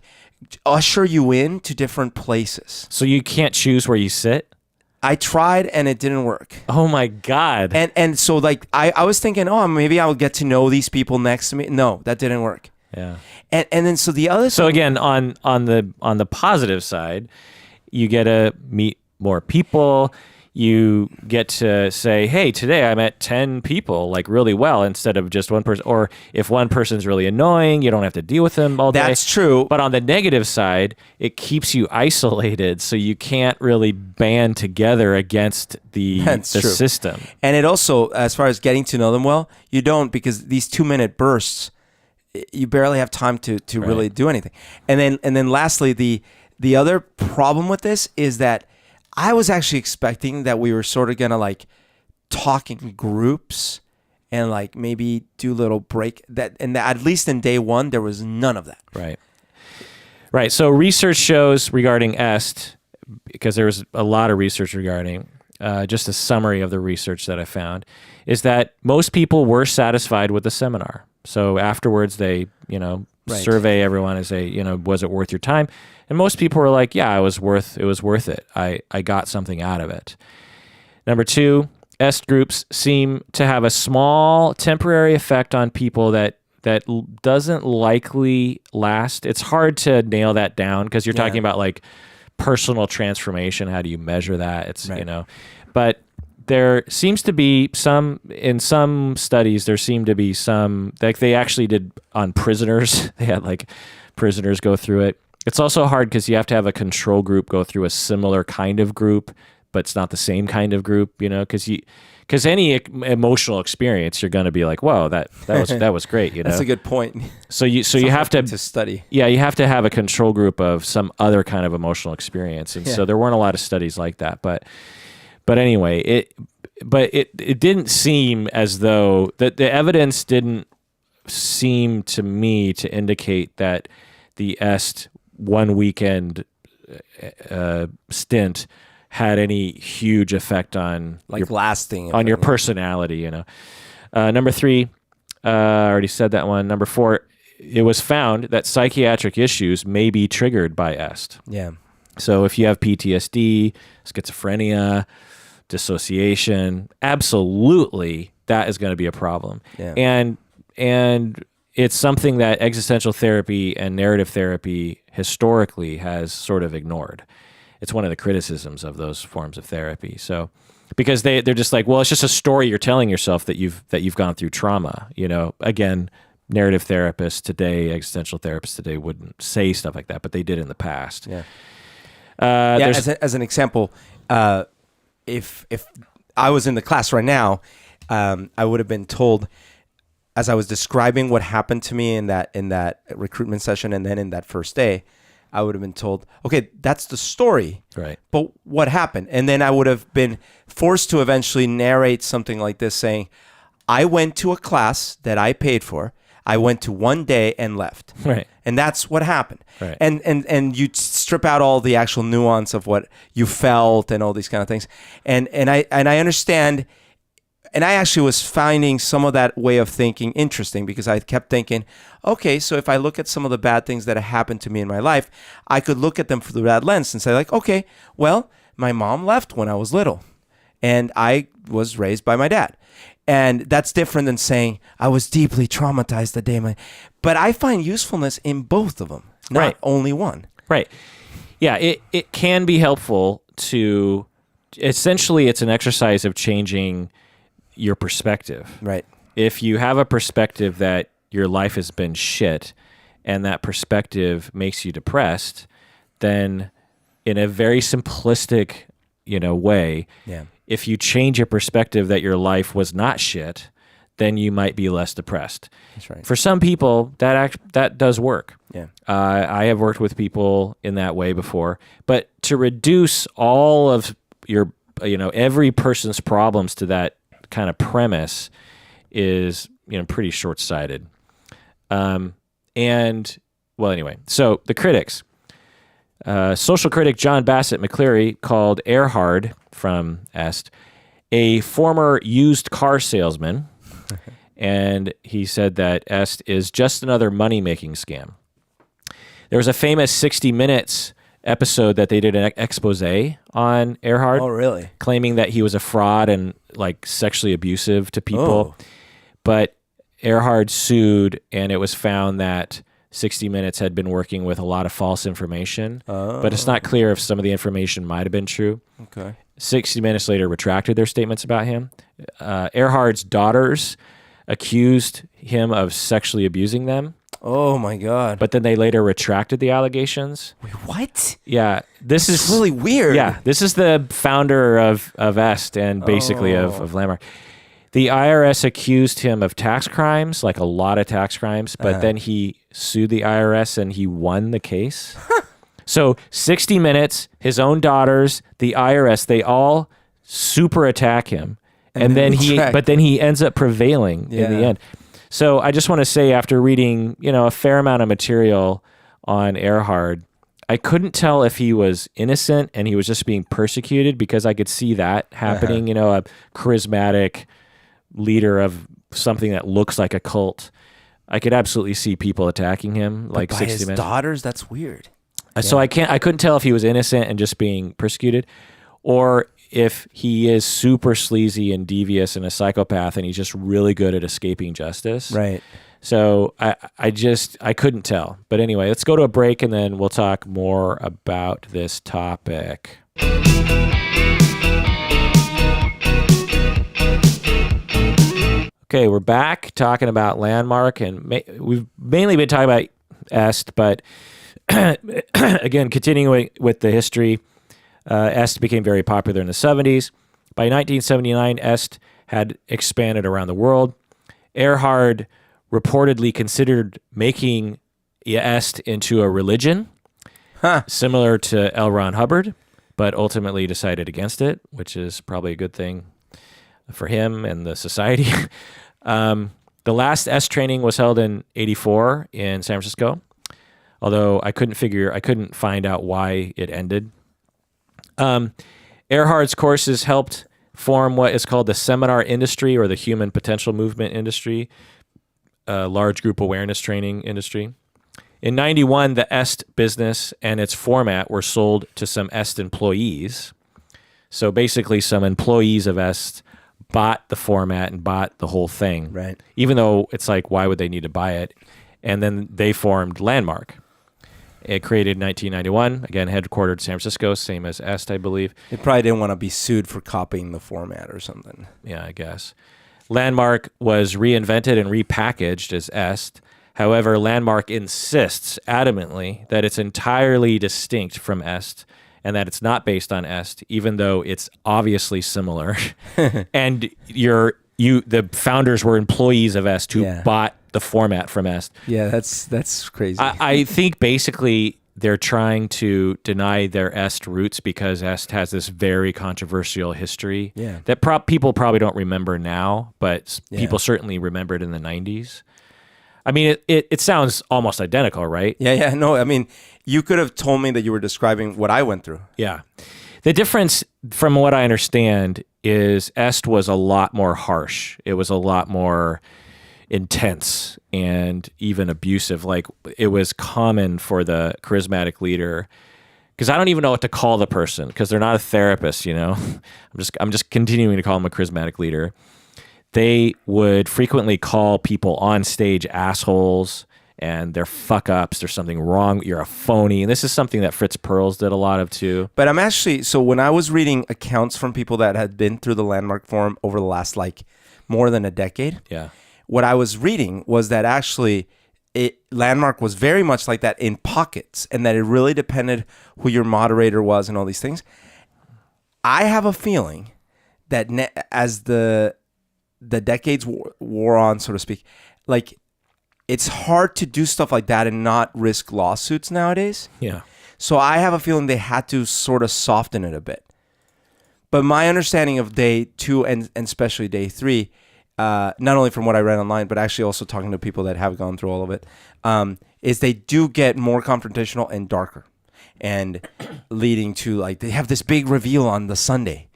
usher you in to different places. So you can't choose where you sit? I tried and it didn't work. Oh my God. And so like I was thinking, oh, maybe I'll get to know these people next to me. No, that didn't work. Yeah. And then so the other So again, on the positive side, you get to meet more people. You get to say, hey, today I met 10 people like really well instead of just one person. Or if one person's really annoying, you don't have to deal with them all day. That's true. But on the negative side, it keeps you isolated. So you can't really band together against the system. And it also, as far as getting to know them well, you don't, because these 2-minute bursts, you barely have time to really do anything. And then lastly, the other problem with this is that I was actually expecting that we were sort of gonna like talk in groups and like maybe do a little break and at least in day one there was none of that. Right. So research shows regarding EST, because there was a lot of research regarding, just a summary of the research that I found, is that most people were satisfied with the seminar. So afterwards they, survey everyone and say, was it worth your time? And most people were like, yeah, it was worth it. I got something out of it. Number two, EST groups seem to have a small temporary effect on people that doesn't likely last. It's hard to nail that down because you're talking about like personal transformation. How do you measure that? It's, but there seems to be in some studies, there seemed to be some, like they actually did on prisoners. They had like prisoners go through it. It's also hard because you have to have a control group go through a similar kind of group, but it's not the same kind of group, because any emotional experience, you're going to be like, whoa, that was great. That's a good point. So you have to study. Yeah, you have to have a control group of some other kind of emotional experience. And so there weren't a lot of studies like that, but anyway, it didn't seem as though that the evidence didn't seem to me to indicate that the EST 1 weekend stint had any huge effect on lasting on your personality. Number three, I already said that one. Number four, it was found that psychiatric issues may be triggered by EST. Yeah. So if you have PTSD, schizophrenia, dissociation, absolutely that is going to be a problem. Yeah. And it's something that existential therapy and narrative therapy historically has sort of ignored. It's one of the criticisms of those forms of therapy. So, because they're just like, well, it's just a story you're telling yourself that you've gone through trauma. Again, narrative therapists today, existential therapists today wouldn't say stuff like that, but they did in the past. Yeah. As an example, if I was in the class right now, I would have been told, as I was describing what happened to me in that recruitment session and then in that first day, I would have been told, okay, that's the story. Right. But what happened? And then I would have been forced to eventually narrate something like this saying, I went to a class that I paid for. I went to one day and left. Right. And that's what happened. Right. And you strip out all the actual nuance of what you felt and all these kind of things. And I understand. And I actually was finding some of that way of thinking interesting because I kept thinking, okay, so if I look at some of the bad things that have happened to me in my life, I could look at them through that lens and say like, okay, well, my mom left when I was little and I was raised by my dad. And that's different than saying I was deeply traumatized the day but I find usefulness in both of them, not only one. Right. Yeah, it can be helpful to, essentially it's an exercise of changing your perspective. Right. If you have a perspective that your life has been shit and that perspective makes you depressed, then in a very simplistic, way, if you change your perspective that your life was not shit, then you might be less depressed. That's right. For some people, that does work. Yeah. I have worked with people in that way before, but to reduce all of your, every person's problems to that kind of premise is pretty short-sighted. Anyway, so the critics, social critic John Bassett McCleary called Erhard from EST a former used car salesman, and he said that EST is just another money-making scam. There was a famous 60 Minutes episode that they did an expose on Erhard. Oh, really? Claiming that he was a fraud and like sexually abusive to people. Oh. But Erhard sued, and it was found that 60 Minutes had been working with a lot of false information. Oh. But it's not clear if some of the information might have been true. Okay. 60 Minutes later retracted their statements about him. Erhard's daughters accused him of sexually abusing them. Oh my God. But then they later retracted the allegations. Wait, what? Yeah. This is really weird. Yeah. This is the founder of EST and basically of Landmark. The IRS accused him of tax crimes, like a lot of tax crimes, but then he sued the IRS and he won the case. So 60 Minutes, his own daughters, the IRS, they all super attack him. And then he ends up prevailing in the end. So I just want to say, after reading, a fair amount of material on Erhard, I couldn't tell if he was innocent and he was just being persecuted, because I could see that happening, a charismatic leader of something that looks like a cult. I could absolutely see people attacking him, like 60 his Minutes. daughters, that's weird. So I couldn't tell if he was innocent and just being persecuted, or if he is super sleazy and devious and a psychopath and he's just really good at escaping justice. Right. So I couldn't tell. But anyway, let's go to a break and then we'll talk more about this topic. Okay, we're back talking about Landmark, and we've mainly been talking about Est, but again, continuing with the history, Est became very popular in the 70s. By 1979, Est had expanded around the world. Erhard reportedly considered making Est into a religion, similar to L. Ron Hubbard, but ultimately decided against it, which is probably a good thing for him and the society. The last Est training was held in '84 in San Francisco, although I couldn't find out why it ended. Erhard's courses helped form what is called the seminar industry, or the human potential movement industry, a large group awareness training industry. In '91, the Est business and its format were sold to some Est employees. So basically, some employees of Est bought the format and bought the whole thing. Right. Even though it's like, why would they need to buy it? And then they formed Landmark. It created in 1991, again, headquartered in San Francisco, same as Est, I believe. They probably didn't want to be sued for copying the format or something. Yeah, I guess. Landmark was reinvented and repackaged as Est. However, Landmark insists adamantly that it's entirely distinct from Est and that it's not based on Est, even though it's obviously similar. And the founders were employees of Est who bought the format from Est. Yeah, that's crazy. I think basically they're trying to deny their Est roots because Est has this very controversial history that people probably don't remember now, but people certainly remembered in the 90s. I mean, it sounds almost identical, right? Yeah. No, I mean, you could have told me that you were describing what I went through. Yeah. The difference, from what I understand, is Est was a lot more harsh. It was a lot more intense and even abusive. Like, it was common for the charismatic leader, because I don't even know what to call the person, because they're not a therapist, I'm just continuing to call them a charismatic leader. They would frequently call people on stage assholes and they're fuck ups. There's something wrong. You're a phony. And this is something that Fritz Perls did a lot of too. But so when I was reading accounts from people that had been through the Landmark Forum over the last more than a decade, what I was reading was that actually Landmark was very much like that in pockets, and that it really depended who your moderator was and all these things. I have a feeling that as the decades wore on, so to speak, it's hard to do stuff like that and not risk lawsuits nowadays. Yeah. So I have a feeling they had to sort of soften it a bit. But my understanding of day 2 and especially day 3, not only from what I read online, but actually also talking to people that have gone through all of it, is they do get more confrontational and darker, and leading to they have this big reveal on the Sunday.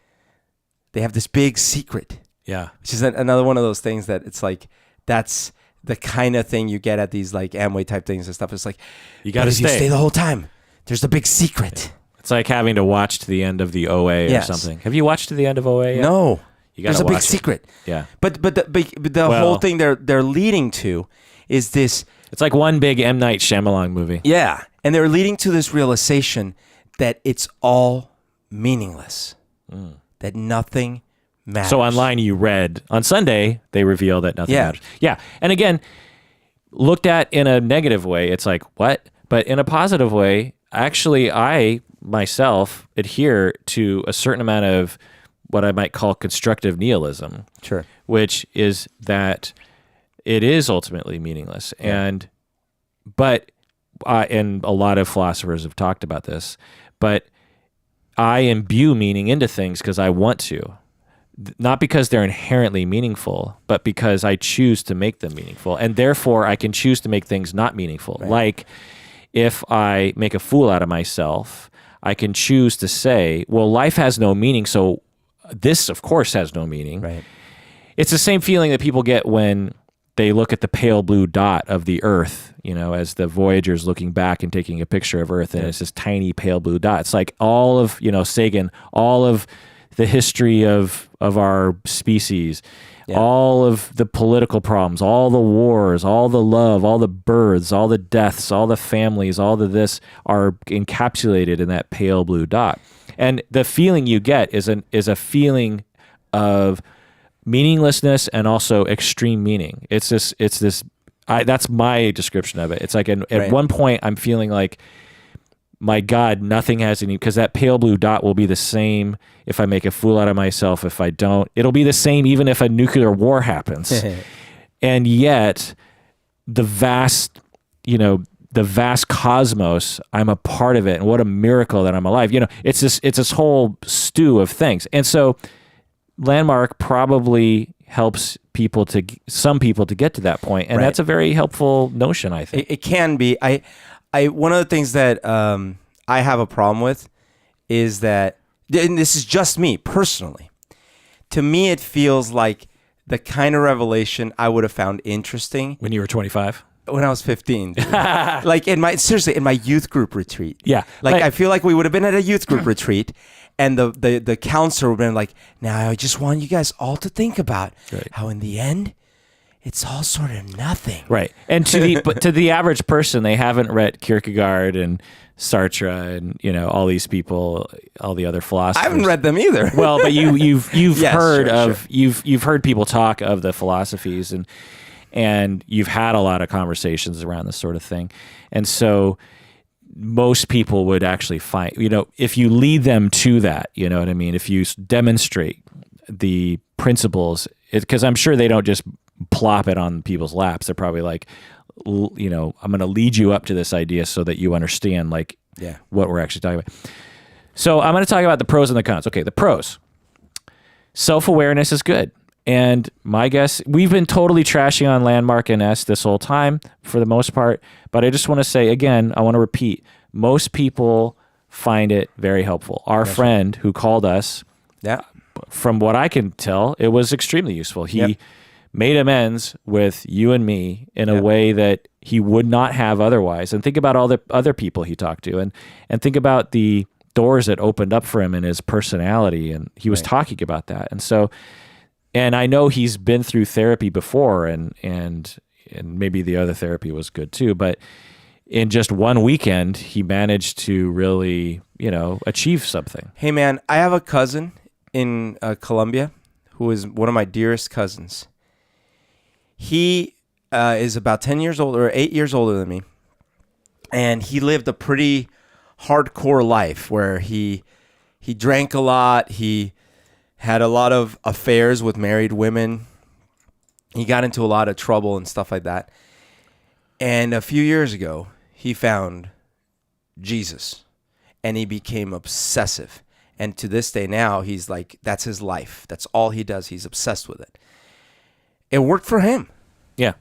They have this big secret. Yeah. Which is another one of those things that it's that's the kind of thing you get at these Amway type things and stuff. It's you got to stay the whole time. There's the big secret. Yeah. It's like having to watch to the end of the OA or something. Have you watched to the end of OA yet? No. There's a big secret. Yeah. But the whole thing they're leading to is this. It's like one big M. Night Shyamalan movie. Yeah. And they're leading to this realization that it's all meaningless. That nothing matters. So online you read, on Sunday, they reveal that nothing matters. Yeah. And again, looked at in a negative way, it's like, what? But in a positive way, actually, I myself adhere to a certain amount of what I might call constructive nihilism. Sure. Which is that it is ultimately meaningless. Yeah. But and a lot of philosophers have talked about this, but I imbue meaning into things because I want to. Not because they're inherently meaningful, but because I choose to make them meaningful. And therefore, I can choose to make things not meaningful. Right. Like, if I make a fool out of myself, I can choose to say, well, life has no meaning, so this, of course, has no meaning. Right. It's the same feeling that people get when they look at the pale blue dot of the Earth, as the Voyager's looking back and taking a picture of Earth, and it's this tiny pale blue dot. It's like all of, Sagan, all of the history of our species, all of the political problems, all the wars, all the love, all the births, all the deaths, all the families, all the this are encapsulated in that pale blue dot. And the feeling you get is a feeling of meaninglessness and also extreme meaning. That's my description of it. It's like at one point I'm feeling like, my God, nothing has any, because that pale blue dot will be the same if I make a fool out of myself. If I don't, it'll be the same even if a nuclear war happens. And yet the vast cosmos, I'm a part of it. And what a miracle that I'm alive. It's this whole stew of things. And so Landmark probably helps some people to get to that point. And that's a very helpful notion, I think. It can be. One of the things that I have a problem with is that, and this is just me personally, to me it feels like the kind of revelation I would have found interesting when you were 25. When I was 15, like in my youth group retreat. Yeah, like I feel like we would have been at a youth group retreat, and the counselor would have been like, "Now I just want you guys all to think about how in the end, it's all sort of nothing." Right. And to the average person, they haven't read Kierkegaard and Sartre and all these people, all the other philosophers. I haven't read them either. Well, but you've Yes, heard sure. you've heard people talk of the philosophies, and you've had a lot of conversations around this sort of thing. And so most people would actually find, if you lead them to that, you know what I mean? If you demonstrate the principles, because I'm sure they don't just plop it on people's laps. They're probably like, I'm going to lead you up to this idea so that you understand what we're actually talking about. So I'm going to talk about the pros and the cons. Okay, the pros. Self-awareness is good. And my guess, we've been totally trashing on Landmark and S this whole time for the most part. But I just want to say, again, I want to repeat, most people find it very helpful. Our friend who called us, from what I can tell, it was extremely useful. He made amends with you and me in a way that he would not have otherwise. And think about all the other people he talked to, and think about the doors that opened up for him in his personality. And he was talking about that. And so, and I know he's been through therapy before, and maybe the other therapy was good too, but in just one weekend, he managed to really, achieve something. Hey man, I have a cousin in Colombia who is one of my dearest cousins. He is about 10 years older, or 8 years older than me. And he lived a pretty hardcore life where he drank a lot. He had a lot of affairs with married women. He got into a lot of trouble and stuff like that. And a few years ago, he found Jesus and he became obsessive. And to this day now, he's like, that's his life. That's all he does. He's obsessed with it. It worked for him. Yeah.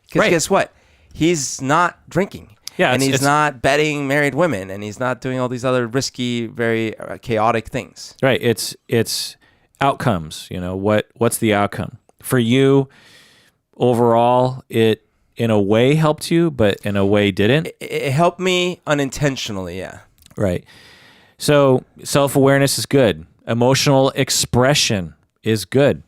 Because guess what? He's not drinking. Yeah, and he's not betting married women, and he's not doing all these other risky, very chaotic things. Right. It's outcomes. What's the outcome for you? Overall, it in a way helped you, but in a way didn't. It helped me unintentionally. Yeah. Right. So self-awareness is good. Emotional expression is good.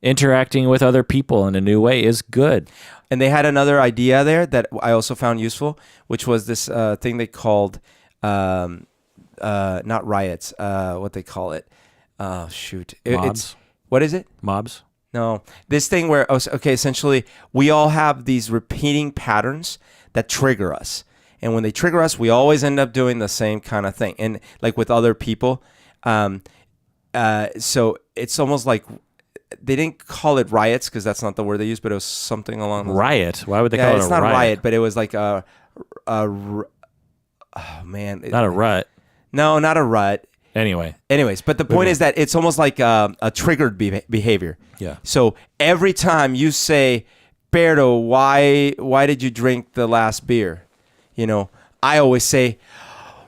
Interacting with other people in a new way is good. And they had another idea there that I also found useful, which was this thing they called, not riots, what they call it. Oh, shoot. Mobs? What is it? Mobs? No. This thing where, essentially, we all have these repeating patterns that trigger us. And when they trigger us, we always end up doing the same kind of thing. And like with other people, So it's almost like they didn't call it riots because that's not the word they used, but it was something along those Riot. Why would they call it a riot? It's not riot, but it was like oh man, Not a rut. No, not a rut. Anyways, but the point is that it's almost like a triggered behavior. Yeah. So every time you say, Berto, why did you drink the last beer? You know, I always say,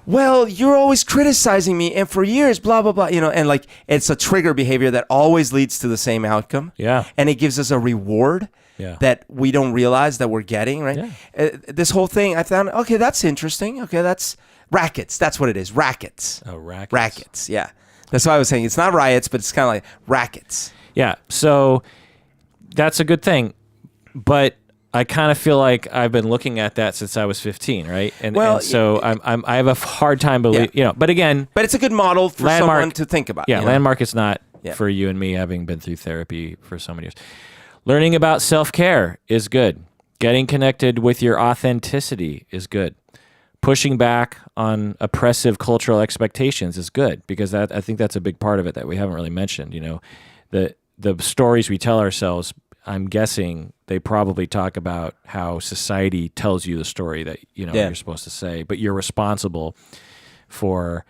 well, you're always criticizing me, and for years, blah, blah, blah, you know, and like it's a trigger behavior that always leads to the same outcome. Yeah. And it gives us a reward that we don't realize that we're getting, right? Yeah. This whole thing, I found, okay, that's interesting. Okay, that's rackets. That's what it is. Rackets. Oh, rackets. Rackets, yeah. That's why I was saying it's not riots, but it's kind of like rackets. Yeah, so that's a good thing. But I kind of feel like I've been looking at that since I was 15, right? And so I have a hard time believing, you know. But again, but it's a good model for someone to think about. Yeah, Landmark is not for you and me, having been through therapy for so many years. Learning about self-care is good. Getting connected with your authenticity is good. Pushing back on oppressive cultural expectations is good, because I think that's a big part of it that we haven't really mentioned. You know, the stories we tell ourselves, I'm guessing they probably talk about how society tells you the story that you're supposed to say, but you're responsible for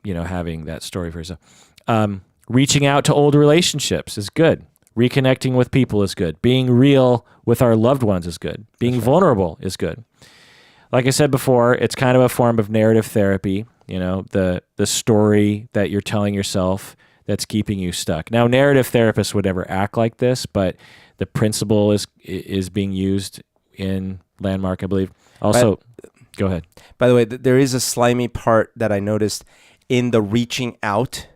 having that story for yourself. Reaching out to old relationships is good. Reconnecting with people is good. Being real with our loved ones is good. Being vulnerable is good. Like I said before, it's kind of a form of narrative therapy. You know, the story that you're telling yourself that's keeping you stuck. Now, narrative therapists would never act like this, but the principle is being used in Landmark, I believe. Also, go ahead. By the way, there is a slimy part that I noticed in the reaching out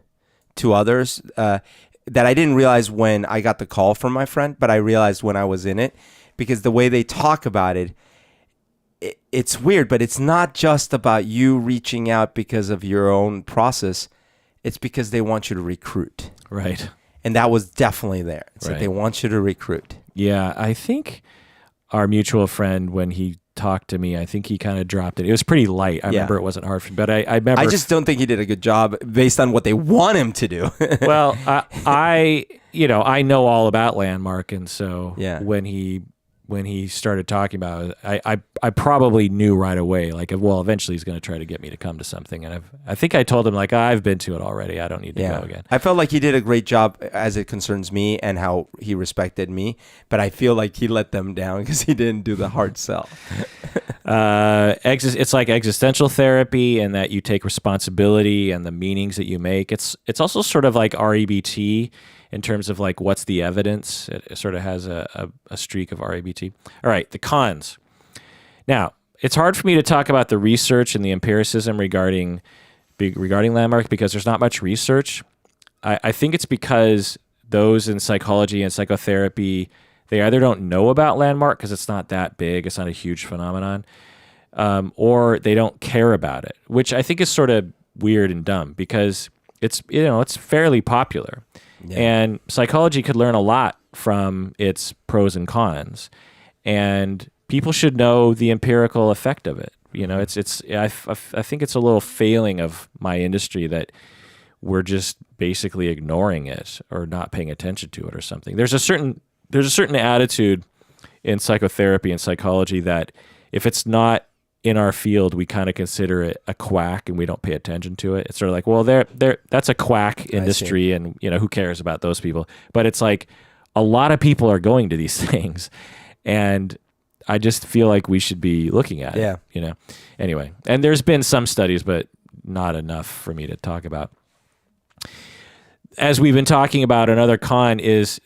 to others that I didn't realize when I got the call from my friend, but I realized when I was in it, because the way they talk about it, it's weird, but it's not just about you reaching out because of your own process. It's because they want you to recruit. Right. And that was definitely there. It's like they want you to recruit. Yeah, I think our mutual friend, when he talked to me, I think he kind of dropped it. It was pretty light. I remember it wasn't hard for me, but I remember... I just don't think he did a good job based on what they want him to do. Well, I know all about Landmark, and so when he started talking about it, I probably knew right away, like, well, eventually he's going to try to get me to come to something. And I think I told him, like, I've been to it already. I don't need to go again. I felt like he did a great job as it concerns me and how he respected me. But I feel like he let them down because he didn't do the hard sell. It's like existential therapy, and that you take responsibility and the meanings that you make. It's also sort of like REBT, in terms of like what's the evidence. It sort of has a streak of REBT. All right, the cons. Now, it's hard for me to talk about the research and the empiricism regarding Landmark because there's not much research. I think it's because those in psychology and psychotherapy, they either don't know about Landmark because it's not that big, it's not a huge phenomenon, or they don't care about it, which I think is sort of weird and dumb because it's fairly popular. Yeah. And psychology could learn a lot from its pros and cons, and people should know the empirical effect of it. You know, I think it's a little failing of my industry that we're just basically ignoring it or not paying attention to it or something. There's a certain attitude in psychotherapy and psychology that if it's not in our field, we kind of consider it a quack and we don't pay attention to it. It's sort of like, well, that's a quack industry, and who cares about those people? But it's like a lot of people are going to these things, and I just feel like we should be looking at it. Anyway, and there's been some studies, but not enough for me to talk about. As we've been talking about, another con is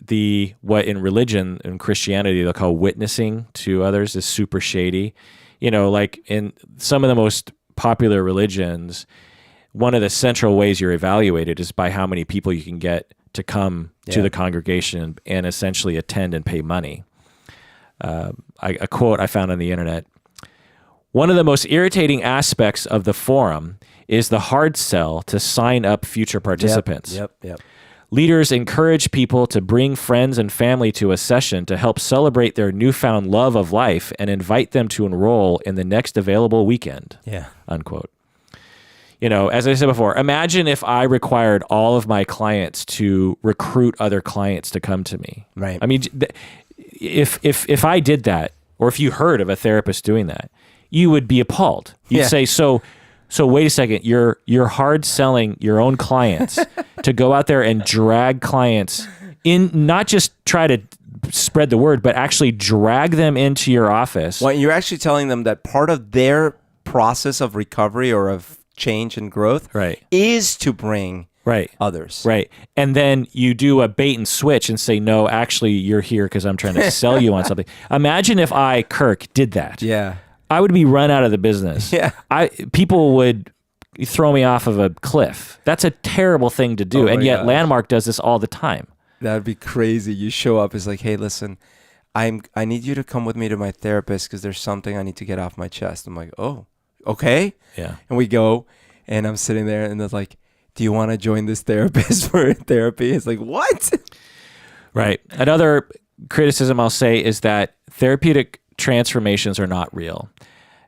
what in religion and Christianity they'll call witnessing to others is super shady. Like in some of the most popular religions, one of the central ways you're evaluated is by how many people you can get to come to the congregation and essentially attend and pay money. A quote I found on the internet: "One of the most irritating aspects of the forum is the hard sell to sign up future participants. Yep. Leaders encourage people to bring friends and family to a session to help celebrate their newfound love of life and invite them to enroll in the next available weekend." Yeah. Unquote. as I said before, imagine if I required all of my clients to recruit other clients to come to me. Right. I mean, if I did that, or if you heard of a therapist doing that, you would be appalled. You'd say, so wait a second, you're hard selling your own clients to go out there and drag clients in, not just try to spread the word, but actually drag them into your office. Well, you're actually telling them that part of their process of recovery or of change and growth is to bring others. Right. And then you do a bait and switch and say, no, actually, you're here because I'm trying to sell you on something. Imagine if I, Kirk, did that. Yeah. I would be run out of the business. Yeah. People would throw me off of a cliff. That's a terrible thing to do. And yet Landmark does this all the time. That would be crazy. You show up, it's like, hey, listen, I need you to come with me to my therapist because there's something I need to get off my chest. I'm like, oh, okay. Yeah. And we go, and I'm sitting there, and they're like, do you want to join this therapist for therapy? It's like, what? Right. Another criticism I'll say is that therapeutic transformations are not real.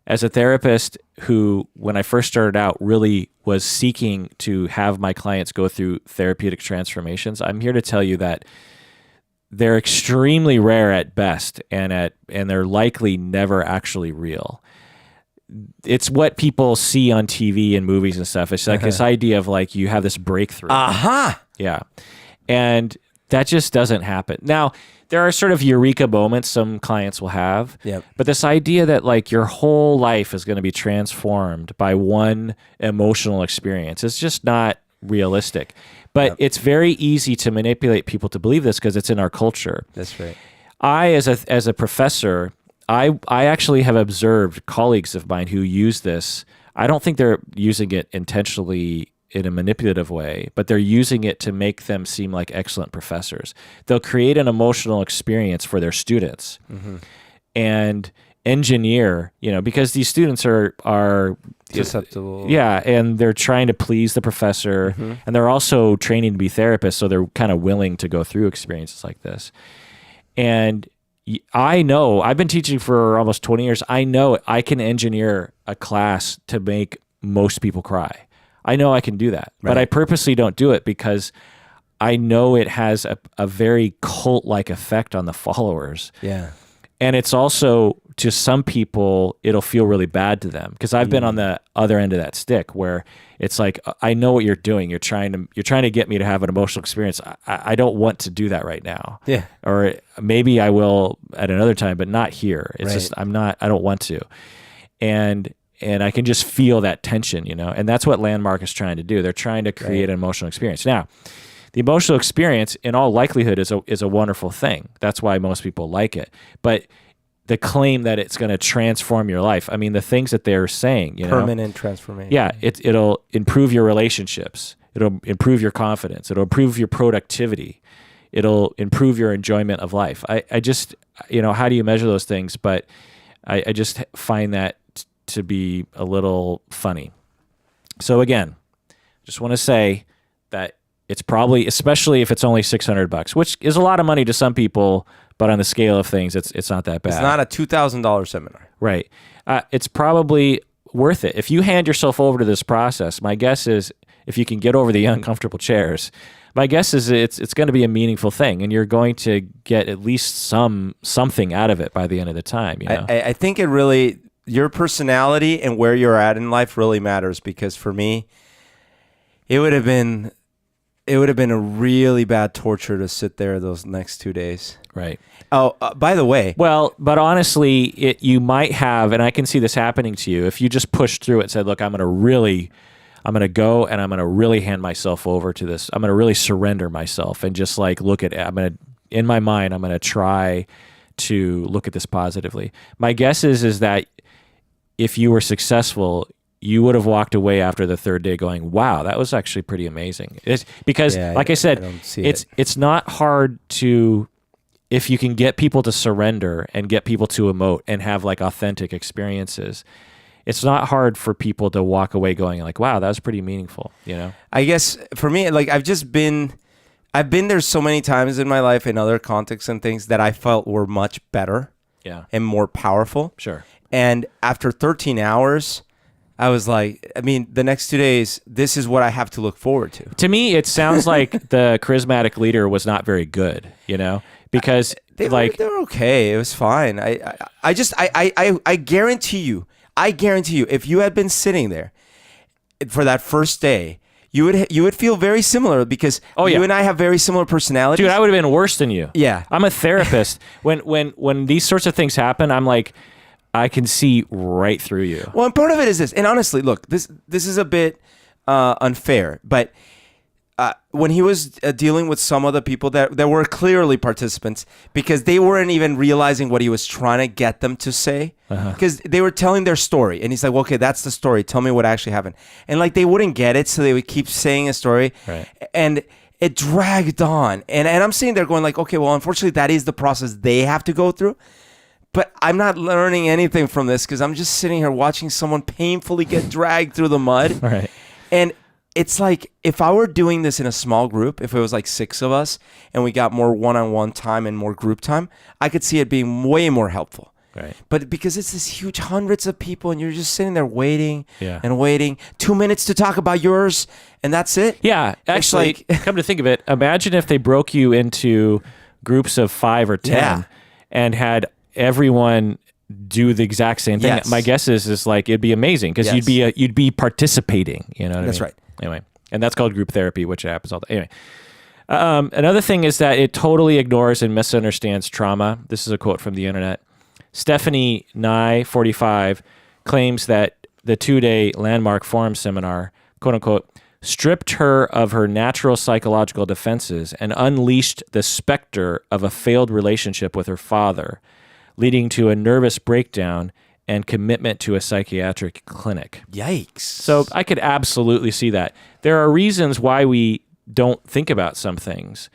As a therapist who, when I first started out, really was seeking to have my clients go through therapeutic transformations, I'm here to tell you that they're extremely rare at best, and they're likely never actually real. It's what people see on TV and movies and stuff. It's like this idea of like you have this breakthrough. Yeah. And that just doesn't happen. Now, there are sort of eureka moments some clients will have. Yep. But this idea that like your whole life is going to be transformed by one emotional experience is just not realistic. But it's very easy to manipulate people to believe this because it's in our culture. That's right. I, as a professor, I actually have observed colleagues of mine who use this. I don't think they're using it intentionally in a manipulative way, but they're using it to make them seem like excellent professors. They'll create an emotional experience for their students and engineer, because these students are susceptible. Yeah, and they're trying to please the professor, and they're also training to be therapists, so they're kind of willing to go through experiences like this. And I know, I've been teaching for almost 20 years. I know I can engineer a class to make most people cry. I know I can do that, but I purposely don't do it because I know it has a very cult-like effect on the followers. Yeah. And it's also, to some people, it'll feel really bad to them because I've been on the other end of that stick where it's like, I know what you're doing. You're trying to get me to have an emotional experience. I don't want to do that right now. Yeah. Or maybe I will at another time, but not here. It's just, I don't want to. And I can just feel that tension, and that's what Landmark is trying to do. They're trying to create an emotional experience. Now, the emotional experience, in all likelihood, is a wonderful thing. That's why most people like it. But the claim that it's going to transform your life, I mean, the things that they're saying, permanent transformation. Yeah, it'll improve your relationships. It'll improve your confidence. It'll improve your productivity. It'll improve your enjoyment of life. I just, how do you measure those things? But I just find that to be a little funny. So again, just want to say that it's probably, especially if it's only $600, which is a lot of money to some people, but on the scale of things, it's not that bad. It's not a $2,000 seminar. Right. It's probably worth it. If you hand yourself over to this process, my guess is if you can get over the uncomfortable chairs, my guess is it's going to be a meaningful thing, and you're going to get at least something out of it by the end of the time. I think it really, your personality and where you're at in life really matters, because for me, it would have been a really bad torture to sit there those next 2 days. Right. Oh, by the way. Well, but honestly, you might have, and I can see this happening to you, if you just pushed through it and said, look, I'm going to go and I'm going to really hand myself over to this. I'm going to really surrender myself and just like look at it. In my mind, I'm going to try to look at this positively. My guess is that if you were successful, you would have walked away after the third day going, wow, that was actually pretty amazing. Because like I said, it's not hard to, if you can get people to surrender and get people to emote and have like authentic experiences, it's not hard for people to walk away going like, wow, that was pretty meaningful, I guess for me, like I've been there so many times in my life in other contexts and things that I felt were much better and more powerful. Sure. And after 13 hours, I was like, I mean, the next 2 days, this is what I have to look forward to. To me, it sounds like the charismatic leader was not very good, because They were okay. It was fine. I guarantee you, if you had been sitting there for that first day, you would feel very similar because you and I have very similar personalities. Dude, I would have been worse than you. Yeah. I'm a therapist. When these sorts of things happen, I'm like, I can see right through you. Well, and part of it is this. And honestly, look, this is a bit unfair, but when he was dealing with some of the people that were clearly participants, because they weren't even realizing what he was trying to get them to say, because they were telling their story, and he's like, well, okay, that's the story. Tell me what actually happened. And like they wouldn't get it, so they would keep saying a story, right. And it dragged on. And I'm sitting there going like, okay, well, unfortunately, that is the process they have to go through. But I'm not learning anything from this because I'm just sitting here watching someone painfully get dragged through the mud. Right. And it's like if I were doing this in a small group, if it was like 6 of us and we got more one-on-one time and more group time, I could see it being way more helpful. Right. But because it's this huge hundreds of people and you're just sitting there waiting and waiting, 2 minutes to talk about yours and that's it. Yeah. Actually, come to think of it, imagine if they broke you into groups of 5 or 10 and had everyone do the exact same thing. Yes. My guess is like it'd be amazing because you'd be participating. You know what That's I mean? right. Anyway, and that's called group therapy, which happens all the time. Anyway, another thing is that it totally ignores and misunderstands trauma. This is a quote from the internet. Stephanie Nye, 45, claims that the 2-day Landmark Forum seminar, quote unquote, stripped her of her natural psychological defenses and unleashed the specter of a failed relationship with her father, leading to a nervous breakdown and commitment to a psychiatric clinic. Yikes. So I could absolutely see that. There are reasons why we don't think about some things.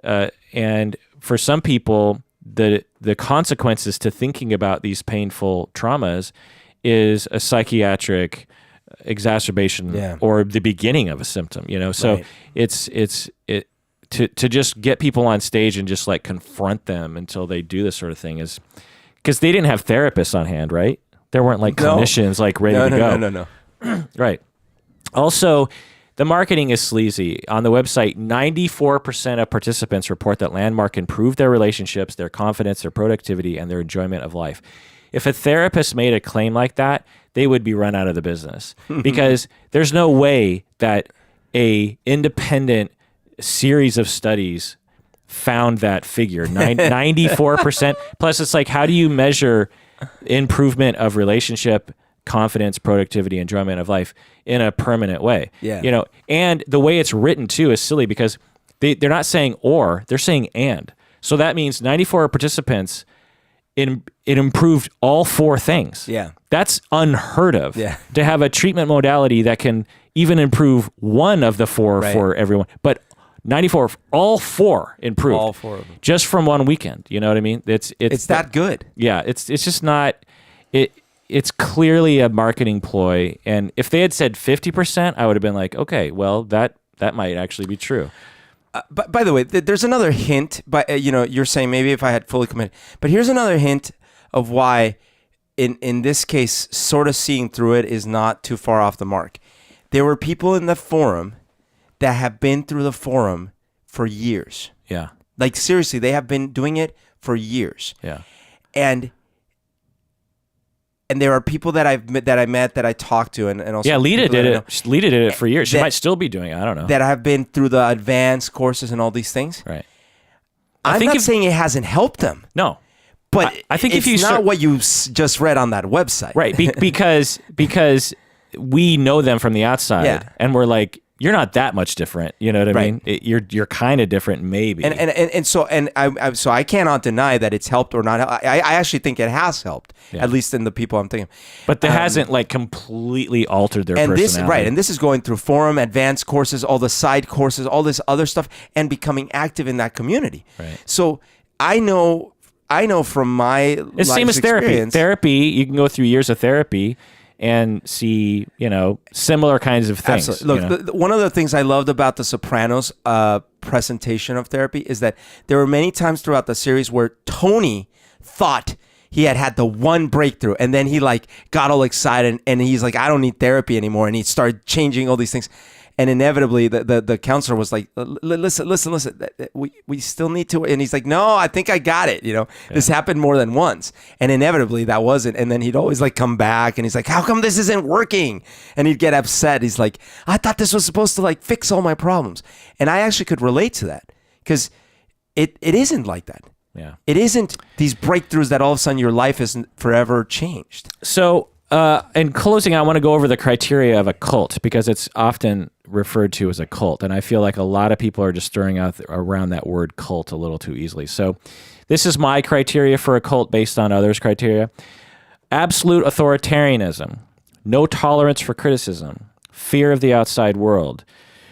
And for some people, the consequences to thinking about these painful traumas is a psychiatric exacerbation or the beginning of a symptom, So it's to just get people on stage and just like confront them until they do this sort of thing is because they didn't have therapists on hand, right? There weren't like clinicians like ready to go. No. Right. Also, the marketing is sleazy. On the website, 94% of participants report that Landmark improved their relationships, their confidence, their productivity, and their enjoyment of life. If a therapist made a claim like that, they would be run out of the business because there's no way that a independent series of studies found that figure, 94%. Plus, it's like, how do you measure improvement of relationship, confidence, productivity, enjoyment of life in a permanent way? Yeah. And the way it's written too is silly because they're not saying or, they're saying and. So that means 94 participants, it improved all 4 things. Yeah. That's unheard of. Yeah. To have a treatment modality that can even improve one of the 4 for everyone. But 94, all 4 improved. All 4 of them. Just from one weekend. You know what I mean? It's that good. Yeah. It's just not, it's clearly a marketing ploy. And if they had said 50%, I would have been like, okay, well, that might actually be true. But by the way, there's another hint. But you're saying maybe if I had fully committed. But here's another hint of why, in this case, sort of seeing through it is not too far off the mark. There were people in the forum that have been through the forum for years. Yeah. Like seriously, they have been doing it for years. Yeah. And there are people that I met that I talked to and also Lita did it. Lita did it for years. She might still be doing it. I don't know. That have been through the advanced courses and all these things. Right. I'm not saying it hasn't helped them. No. But I think it's if you not what you just read on that website. Right. Because we know them from the outside and we're like, you're not that much different. You know what I mean? You're kind of different, maybe. So I cannot deny that it's helped or not. I actually think it has helped, at least in the people I'm thinking. But that hasn't like completely altered their personality. And this is going through forum, advanced courses, all the side courses, all this other stuff, and becoming active in that community. Right. So I know from my it's same as therapy. experience, Therapy, you can go through years of therapy and see, similar kinds of things. Absolutely. Look, one of the things I loved about The Sopranos presentation of therapy is that there were many times throughout the series where Tony thought he had the one breakthrough, and then he like got all excited, and he's like, I don't need therapy anymore, and he started changing all these things. And inevitably, the counselor was like, listen, we still need to. And he's like, no, I think I got it. This happened more than once. And inevitably, that wasn't. And then he'd always like come back and he's like, how come this isn't working? And he'd get upset. He's like, I thought this was supposed to like fix all my problems. And I actually could relate to that because it isn't like that. Yeah. It isn't these breakthroughs that all of a sudden your life isn't forever changed. So in closing, I want to go over the criteria of a cult because it's often referred to as a cult. And I feel like a lot of people are just stirring out around that word cult a little too easily. So this is my criteria for a cult based on others' criteria. Absolute authoritarianism, no tolerance for criticism, fear of the outside world.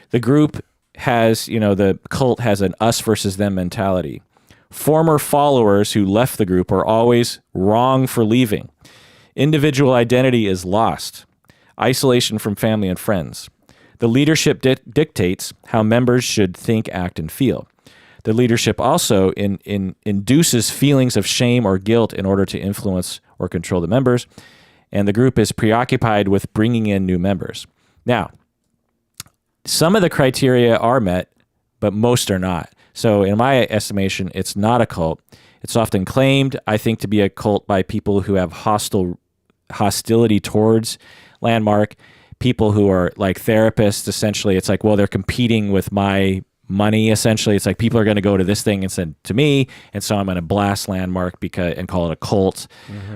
The group has, the cult has an us versus them mentality. Former followers who left the group are always wrong for leaving. Individual identity is lost. Isolation from family and friends. The leadership dictates how members should think, act, and feel. The leadership also induces feelings of shame or guilt in order to influence or control the members, and the group is preoccupied with bringing in new members. Now, some of the criteria are met, but most are not. So in my estimation, it's not a cult. It's often claimed, I think, to be a cult by people who have hostility towards Landmark, people who are like therapists. Essentially, it's like, well, they're competing with my money. Essentially, it's like people are going to go to this thing instead to me, and so I'm going to blast Landmark and call it a cult.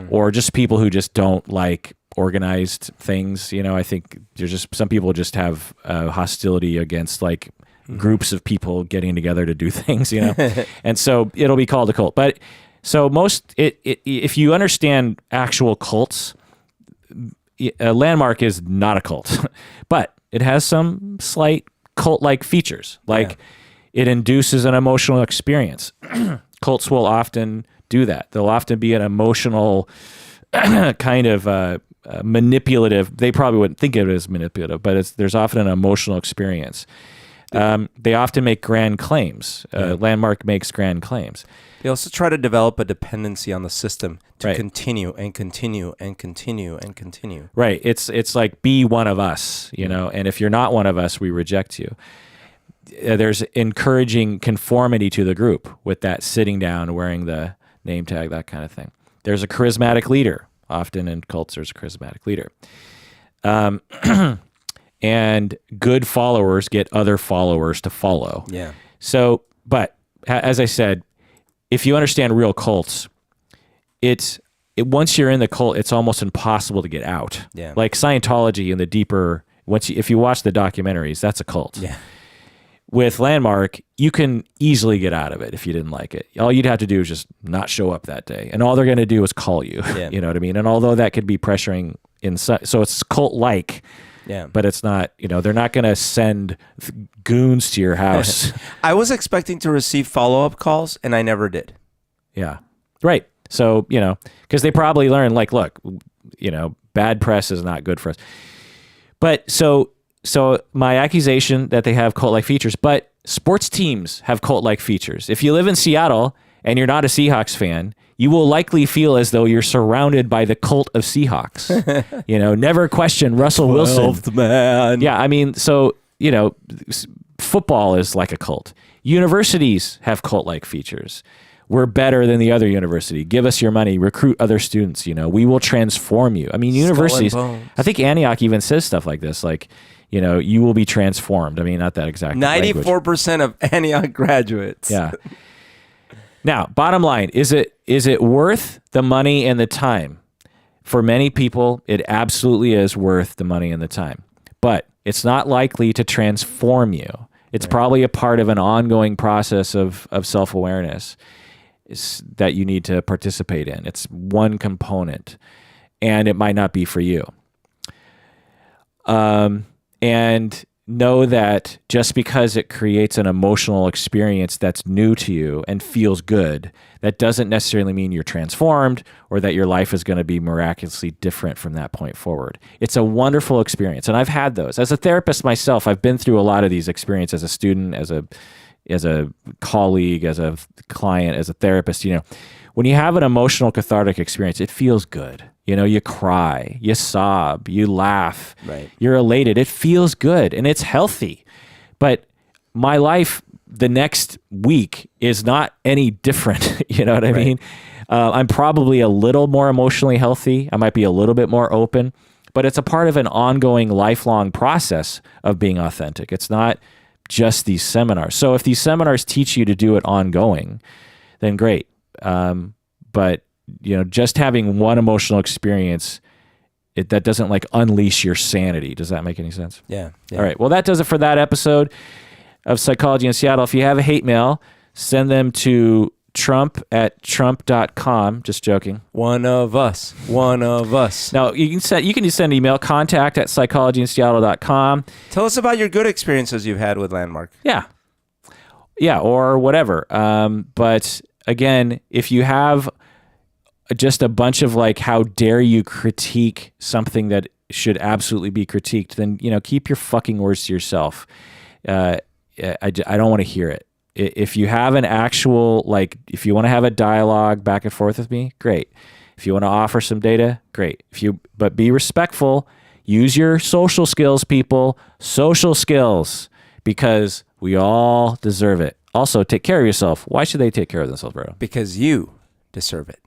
Or just people who just don't like organized things. I think there's just some people just have hostility against like groups of people getting together to do things. And so it'll be called a cult. But so if you understand actual cults, Landmark is not a cult, but it has some slight cult-like features. Like it induces an emotional experience. Cults will often do that. They'll often be an emotional kind of manipulative. They probably wouldn't think of it as manipulative, but there's often an emotional experience. They often make grand claims. Landmark makes grand claims. They also try to develop a dependency on the system to continue and continue and continue and continue. Right. It's like, be one of us, and if you're not one of us, we reject you. There's encouraging conformity to the group with that sitting down, wearing the name tag, that kind of thing. There's a charismatic leader. Often in cults, there's a charismatic leader. And good followers get other followers to follow. Yeah. So, but as I said, if you understand real cults, once you're in the cult, it's almost impossible to get out. Yeah. Like Scientology and the deeper, if you watch the documentaries, that's a cult. Yeah. With Landmark, you can easily get out of it if you didn't like it. All you'd have to do is just not show up that day, and all they're going to do is call you. Yeah. You know what I mean? And although that could be pressuring inside, so it's cult-like. Yeah. But it's not, they're not going to send goons to your house. I was expecting to receive follow-up calls, and I never did. Yeah. Right. So, because they probably learned, like, look, bad press is not good for us. But so my accusation that they have cult-like features, but sports teams have cult-like features. If you live in Seattle and you're not a Seahawks fan, you will likely feel as though you're surrounded by the cult of Seahawks. Never question Russell Wilson. 12th man. Yeah, I mean, so, football is like a cult. Universities have cult-like features. We're better than the other university. Give us your money. Recruit other students. We will transform you. I mean, universities, I think Antioch even says stuff like this, like, you will be transformed. I mean, not that exact 94% of Antioch graduates. Yeah. Now, bottom line, is it worth the money and the time? For many people, it absolutely is worth the money and the time. But it's not likely to transform you. It's probably a part of an ongoing process of self-awareness that you need to participate in. It's one component, and it might not be for you. And know that just because it creates an emotional experience that's new to you and feels good, that doesn't necessarily mean you're transformed or that your life is going to be miraculously different from that point forward. It's a wonderful experience, and I've had those. As a therapist myself, I've been through a lot of these experiences as a student, as a as a colleague, as a client, as a therapist, when you have an emotional cathartic experience, it feels good. You cry, you sob, you laugh, right. You're elated. It feels good and it's healthy. But my life the next week is not any different. You know what I mean? I'm probably a little more emotionally healthy. I might be a little bit more open, but it's a part of an ongoing, lifelong process of being authentic. It's not just these seminars. So if these seminars teach you to do it ongoing, then great. But just having one emotional experience, that doesn't like unleash your sanity. Does that make any sense? Yeah. All right. Well, that does it for that episode of Psychology in Seattle. If you have a hate mail, send them to trump@trump.com. Just joking. One of us. Now, you can just send an email, contact@psychologyinseattle.com. Tell us about your good experiences you've had with Landmark. Yeah, or whatever. But again, if you have just a bunch of like, how dare you critique something that should absolutely be critiqued, then, keep your fucking words to yourself. I don't want to hear it. If you have an actual, if you want to have a dialogue back and forth with me, great. If you want to offer some data, great. But be respectful. Use your social skills, people. Social skills, because we all deserve it. Also, take care of yourself. Why should they take care of themselves, bro? Because you deserve it.